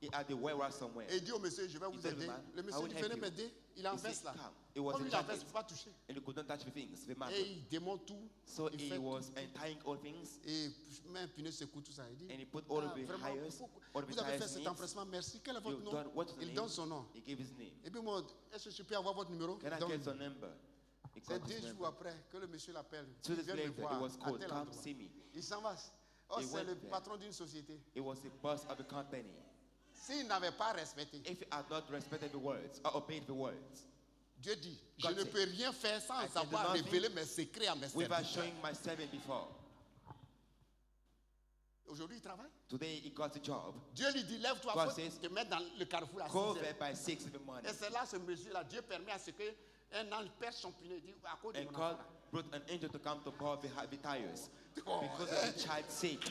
He had the warehouse somewhere. Et il dit au monsieur, je vais vous told the aider. man, Le I monsieur will dit, help venez you. m'aider. Il est en He said, veste là. come. It was Comme a il est en veste, jacket. il ne peut pas toucher. And he could not touch the things. The man. Et il démonte tout. So il he fait was tout. untying all things. Et même pneu secoue tout ça. Il dit, And he put all of the vraiment, hires, vous all of the avez fait tires cet needs. empressement, merci. Quel est votre You've nom? done, what's the Il name? donne son nom. He gave his name. Et puis moi, est-ce que je peux avoir votre numéro? Can I Donc, get your number? He c'est got his 2 jours number. après que le monsieur l'appelle. 2 Il days vient me later, he voir was à called, tel come endroit. see me. Il s'en va. Oh, He c'est went le there. patron d'une société. He was the boss of the company. S'il n'avait pas respecté, If he had not respected the words or obeyed the words, Dieu dit, je God ne said, peux rien faire sans I can do avoir nothing révélé mes secrets à mes without serviteurs. showing my servant before. Aujourd'hui, il travaille. Today he got a job. Dieu lui dit, lève-toi, God faut says, te mettre dans le carrefour à 6 Go heures. there by 6 in the morning. Et c'est là, ce monsieur-là, Dieu permet à ce qu'un ange perce son pneu. Il dit, à cause de And mon God enfant là. brought an angel to come to pour the tires Oh. because of the child's sake.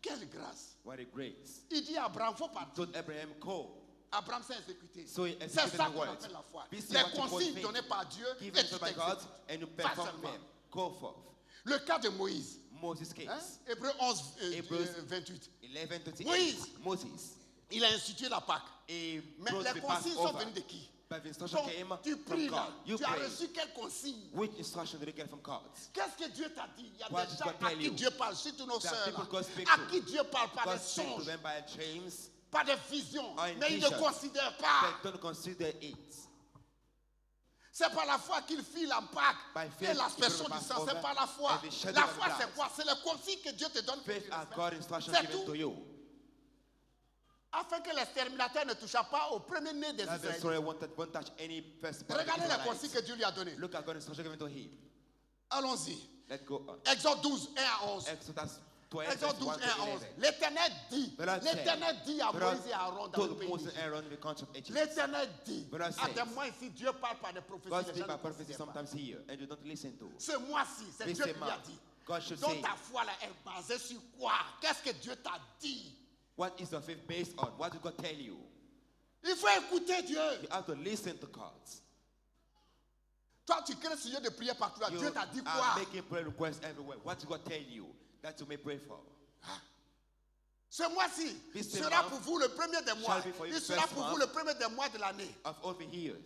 Quelle grâce. What a grace. Il dit à Abraham, faut partir. Told Abraham, go. Abraham s'est exécuté. So he C'est executed ça the qu'on words. appelle la foi. This is Les what you call consignes faith. données par Dieu et Given tu by God t'exécutes. and you Pas perform seulement. them. Go forth. Le cas de Moïse. Moses' case. Hein? Hébreux 11, Hébreux 28. 11:28. Moïse. Moses. Il a institué la Pâque. He Mais brought les the consignes sont Passover. venues de qui? But the instruction Donc, came tu from pries là. God. You Tu as pray. reçu quelle consigne? Which instruction did you get from God? Qu'est-ce que Dieu t'a dit? Il y a What des did gens God à tell qui you? Dieu parle, surtout nos There are sœurs, people là, God speak à to. qui Dieu parle par God des speaks to songes, them by dreams, par des visions, or in mais il ne visions. considère pas. but don't consider it. C'est par la foi qu'il fit la Pâque By et faith, l'aspersion he du passed sang. C'est over par la foi. and the shedding La of foi, blood. c'est quoi? C'est les consignes que Dieu te donne. que Faith tu are respectes. God's instruction C'est given tout. to you. afin que l'exterminateur ne touche pas au premier-né des That the Israélites. destroyer won't touch any firstborn of the Regardez les consignes Israelites. que Dieu lui a données. Look at God's instruction given to him. Allons-y. Let's go on. Exode 12, 1 à 11. Exodus 12, Exode verse 12, 1 1 to à 11. 11. L'Éternel dit, The Lord l'Éternel dit à The Lord Moïse et à Aaron dans le told pays Moses and d'Égypte. Aaron in the country of Egypt. L'Éternel dit, The Lord says, attends-moi ici, Dieu parle par des prophéties. God les speaks gens by ne prophecy considèrent pas. sometimes here, and you don't listen to. Ce mois-ci, c'est This Dieu qui lui a month, dit. God should Donc say, ta foi là est basée sur quoi? Qu'est-ce que Dieu t'a dit? what is your faith based on? What did God tell you? Il faut écouter Dieu. You have to listen to God. Toi, tu crées ce lieu de prière partout là. You Dieu t'a dit quoi? are making prayer requests everywhere. What did God tell you that you may pray for? Ce mois-ci This sera month pour vous le premier des mois. shall be for you Il sera first pour month vous le premier des mois de l'année. Of all the years.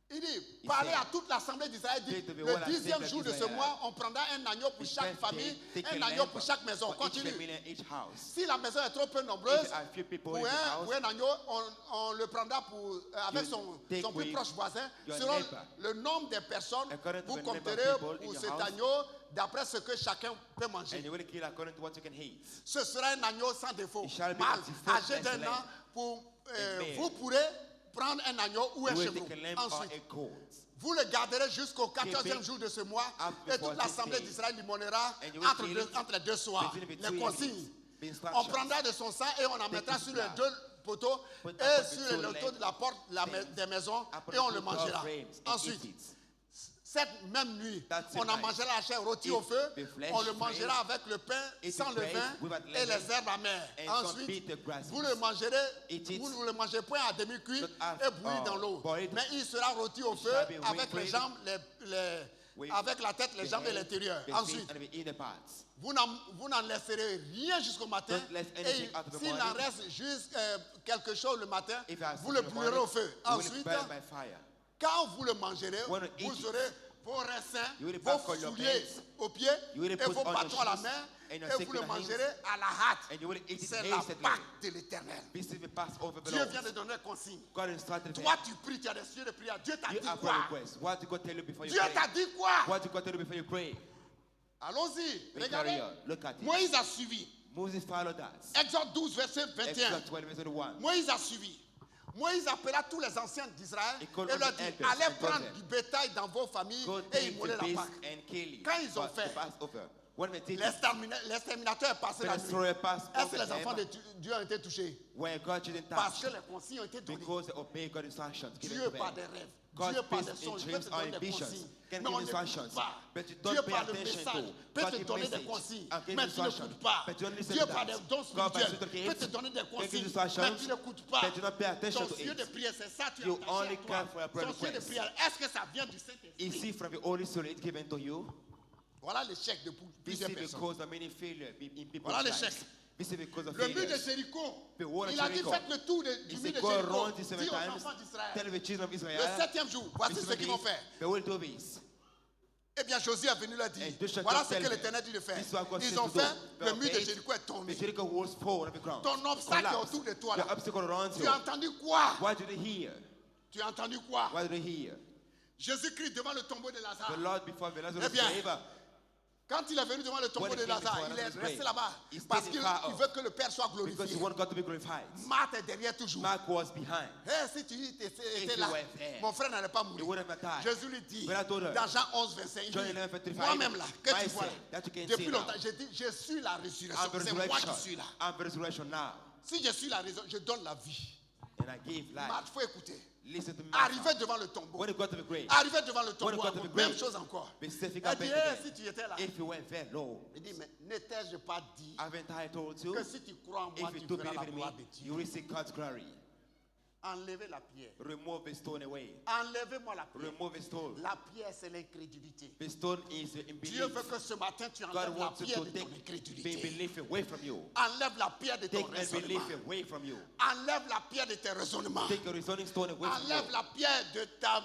Il dit, parlez à toute l'assemblée d'Israël. Dit, Take the le whole 10e assembly jour de ce d'Israël. mois, on prendra un agneau pour chaque famille, un agneau pour chaque maison. For each Continue. family and each house. Si la maison est trop peu nombreuse, If there are few people pour in the house, un agneau, on le prendra avec You son take plus with proche voisin. your Selon neighbor. le nombre de personnes, According to vous the number of compterez people in pour your cet house. agneau d'après ce que chacun peut And manger. you will kill according to what you can eat. Ce sera un agneau sans défaut, It shall be mâle, a âgé d'un excellent. an. Pour, male. vous pourrez prendre un agneau ou un You will chevreau. take a lamb or Ensuite, a goat. vous le garderez jusqu'au 14e Keep it jour de ce mois up et toute before l'assemblée 6 days. d'Israël l'immolera And you will entre, kill it entre les deux soirs. between the Les two consignes. evenings. The On instructions. prendra de son sang et on en mettra his sur les blood. deux poteaux Put et upon the sur two les poteaux de la porte des maisons Upon et on the le two mangera. frames and Ensuite, eat it. cette même nuit, That on same en night, mangera la chair rôtie eat au feu, the flesh on le framed, mangera avec le pain eat sans the le bread vin without et leaven les herbes amères. and some Ensuite, bitter grasses. vous le mangerez, Eat it. vous ne le mangez point à demi-cuit Not half, et bouilli dans l'eau. boiled. Mais il sera rôti au It feu shall be avec les wrinkled jambes, with avec la tête, les the jambes et head, l'intérieur. the Ensuite, feet, and the inner parts. vous n'en laisserez rien jusqu'au matin. Don't let Et anything out of the s'il en morning. reste juste quelque chose le matin, If you have vous le something in the brûlerez au morning, feu. you will Ensuite, burn by fire. quand vous le mangerez, When you eat vous it, aurez vos raisins, you will vos buckle your souliers pants, aux pieds you will et put vos on your bâtons à la shoes main and your et stick vous le in the hands, mangerez à la hâte. and you will eat it C'est la hastily. Pâque de l'Éternel. This is the Passover Dieu belongs. vient de donner consigne. God instructed them. Toi, tu pries, tu as des sujets de prière. Dieu t'a You dit have quoi? prayer requests. What did God tell you before you Dieu pray? t'a dit quoi? What did God tell you before you pray? Allons-y, We regardez. carry on. Look at it. Moïse a suivi. Moses followed us. Exode 12, verset 21. Exodus 12, verse 21. Moïse a suivi. Moïse appela tous les anciens d'Israël He called et all leur the dit, elders allez and told prendre them, du bétail dans vos familles Go et take immoler the la beast Pâque. and kill it. Quand ils ont But fait, the Passover. When they did it, L'exterminateur est passé the la nuit. destroyer passed Est-ce que over les enfants them, de Dieu ont été touchés? where God didn't Parce touch, que les consignes ont été données. because they obey God's instructions given Dieu to par them. des rêves. God Dieu par speaks des in songes. Peut dreams te or donner in des visions, consignes. can Mais give on n'écoute instructions, pas. but you Dieu don't pay par le attention message to. peut God te give donner des message consignes. and give Mais tu instructions, n'écoutes pas. but you don't listen Dieu to par that. des dons God by spirituels spiritual peut gifts te donner des can give consignes. instructions, Mais tu n'écoutes pas. but you don't pay attention Ton to sujet de it. prière, c'est ça, tu You as only attaché à care for your toi. prayer Ton sujet de request. prière, est-ce que ça vient du Saint-Esprit? Is it from the Holy Spirit given to you? Voilà l'échec de This plusieurs is personnes. because of many failures in people's Voilà lives. l'échec. This is because of Le mur de failures. Jéricho, The wall of il a dit Jericho. faites le tour du He mur said, de go Jéricho. around this seven Dis aux times, enfants d'Israël. tell the children of Le Israel, 7e jour, voici ce qu'ils vont faire. they will do this. Eh bien, Josué est venu leur dire, And Joshua voilà just ce tell que them, l'Éternel dit de faire. this is what God Ils said ont to do. fait, They le mur de obeyed. Jéricho est The tombé. Jericho walls fall on the ground. Ton obstacle est Collapse. autour de toi. Your Là. obstacle around Tu you. as entendu quoi? What did they hear? Tu as entendu quoi? What did they hear? Jésus-Christ devant le tombeau de Lazare. The Lord before the Eh Lazarus bien, grave. quand il est venu devant le tombeau When de he came Lazare, before il est Lazarus' resté grave, là-bas he parce stayed qu'il far off. veut que le Père soit Because glorifié. he wanted God to be glorified. Marthe est derrière toujours. Mark was behind. Eh, si tu étais If là, you were there, mon frère n'allait pas He mourir. wouldn't have died. Jésus lui dit, When I told her, dans Jean 11, 25, il John dit, 11:35, moi-même là, que tu myself, vois là, that you can depuis see longtemps, now. j'ai dit, je suis la résurrection. I'm the C'est moi qui resurrection. suis là. I'm the resurrection now. Si je suis la raison, je donne la vie. And I give life. Il faut écouter. Listen to me. Arrivé devant le tombeau. When you got to the grave, Arrivé devant le When you tombeau, got to the même grave, chose encore. be safe Il back dit, again. eh, si tu étais là, If you went there, no. il dit, mais n'étais-je pas dit Haven't I told you? que si tu crois en moi, If you tu do verras la believe in gloire me, de Dieu. you will see God's glory. Enlevez la pierre. Remove the stone away. Enlevez-moi la pierre. Remove the stone. La pierre, c'est l'incrédulité. The stone is Dieu unbelief. veut que ce matin, tu God enlèves la wants you pierre to de ton take incrédulité. belief away from you. Enlève la pierre de ton Take raisonnement. unbelief away from you. Enlève la pierre de tes raisonnements. Take a reasoning stone away from Enlève you. la pierre de ta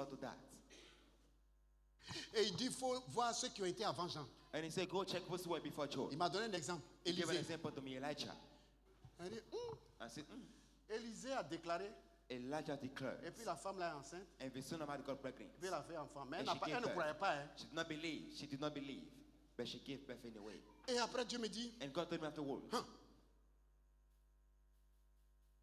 out of that. Et il dit, il faut voir ceux qui ont été avant Jean. And he said, go check what's were before John. Il m'a donné un exemple. He gave an Élisée. example to me, Elijah. Il dit, I said, Élisée a déclaré, Elijah declared. et puis la femme là est enceinte, And the son of man got pregnant. et puis elle a fait enfant. Mais And elle, n'a she pas, gave elle ne birth. croyait pas. Hein. She did not believe. She did not believe. but she gave birth anyway. Et après, Dieu me dit, And God told me afterwards,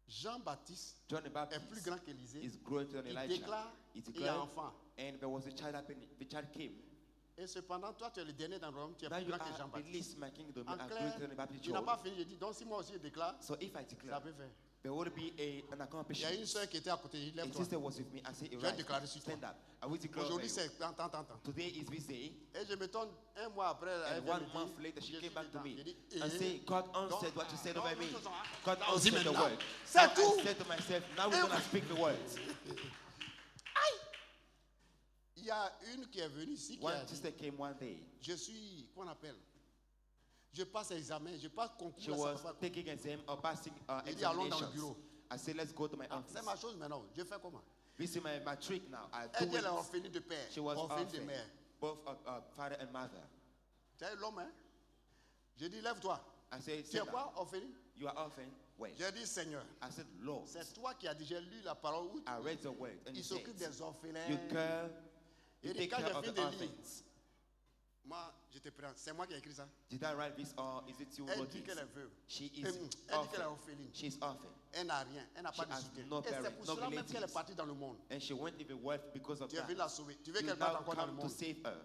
Jean-Baptiste John the est Baptist plus grand qu'Élisée. is greater than Il Elijah. déclare, He il y a declared, enfant. and there was a child happening. The child came. Et cependant, toi, tu es le dernier dans le royaume, tu es Now plus you grand que are the Jean-Baptiste. least in my kingdom. You En are clair, greater than the Baptist tu n'as John. pas fini. Je dis, donc si moi aussi je déclare, So if I ça declare, peut faire. there would be an Il y a une accomplishment. soeur qui était à côté. Il A lève-toi. sister was with me. I said, Je vais right, déclarer sur toi. stand up. I will declare over Aujourd'hui, you. c'est attends. Today is this day. Et je me tourne un mois après. Elle And vient 1 me dire, month later, she je came suis back to dedans. me J'ai dit, and say, God answered what you said over me. God Vas-y answered the maintenant. word. C'est So tout. I said to myself, now we're going to speak the words. Il y a une qui est venue ici qui a One dit, sister came one day. je suis, qu'on appelle, je passe examen, je passe concours. She là, ça was va pas. taking exam or passing Il dit, allons dans le examinations. bureau. I said, let's go to my Ah, office. c'est ma chose maintenant. Je fais comment? This is my trick now. I Elle do dit, elle est it. orpheline de père, She was orpheline de orphan, mère. both father and mother. Tu es l'homme, hein? J'ai dit, lève-toi. I said, Tu es sit down. quoi, orpheline? You are orphan? Wait. J'ai dit, Seigneur, I said, Lord, c'est toi qui as dit, j'ai lu la parole où I read the word and il it s'occupe says, des orphelins. you care, you Il dit, take quand care j'ai of fini the de lire, orphans. moi, je te prends. C'est moi qui ai écrit ça. Did I write this or is it you Elle wrote dit this? qu'elle est veuve. She is Elle dit qu'elle est orphan. orpheline. She is orphan. Elle n'a rien. Elle n'a She pas de has soutien. no Et c'est parents, pour no cela même qu'elle est relatives. partie dans le monde. And she went even worse because of Tu es that. venu la sauver. Tu veux You qu'elle parte now encore dans le come to monde. save her.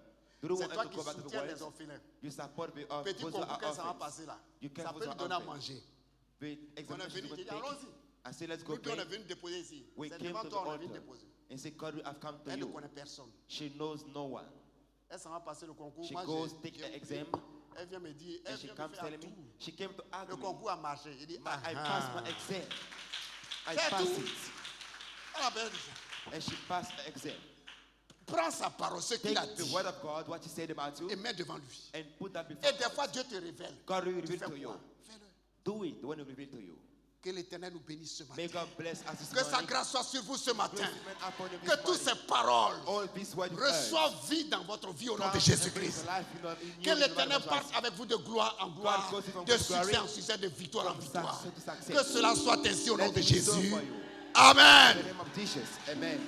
You don't C'est want her toi to qui go back to the soutiens les world. orphelins. You support the Petit those who concours are qu'elle s'en va orphans. passer là. You Ça can't peut put lui her donner à orphan. manger. The On est examination venu, is j'ai going dit, to allons-y. take. I said, let's go Nous, puis on est pray. venu déposer ici. We C'est came devant to the toi, on est altar venu déposer. and said, God, I've come to Elle ne you. connaît personne. She knows no one. Elle s'en va passer le concours. She Moi, goes, j'ai- take j'ai the oublié. exam, Elle vient me dire, elle and she vient me comes faire telling me, tout. she came to Le argue me. concours a marché. Il dit, I passed my exam. I C'est passed tout. it. Elle a bien dit ça. And she passed the exam. Prends sa parole, ce qu'il a Take the dit, word of God, what he said about you, et mets devant lui. and put that before Et des God. fois, Dieu te révèle. God will Tu reveal fais to you. quoi? Fais-le. Do it when he reveal to you. Que l'Éternel nous bénisse ce matin. May God bless us this Que sa morning. grâce soit sur vous ce matin. Blessing upon you Que this toutes morning. ces paroles All this word you heard. reçoivent vie dans votre vie au nom de Come Jésus-Christ. and life in you Que in the l'Éternel name of parte Jesus. avec vous de gloire en gloire, God goes from de glory succès en succès, de victoire en from victoire. success to success. Que cela soit ainsi au nom Let de it be so Jésus. for you. Amen. In the name of Jesus. Amen.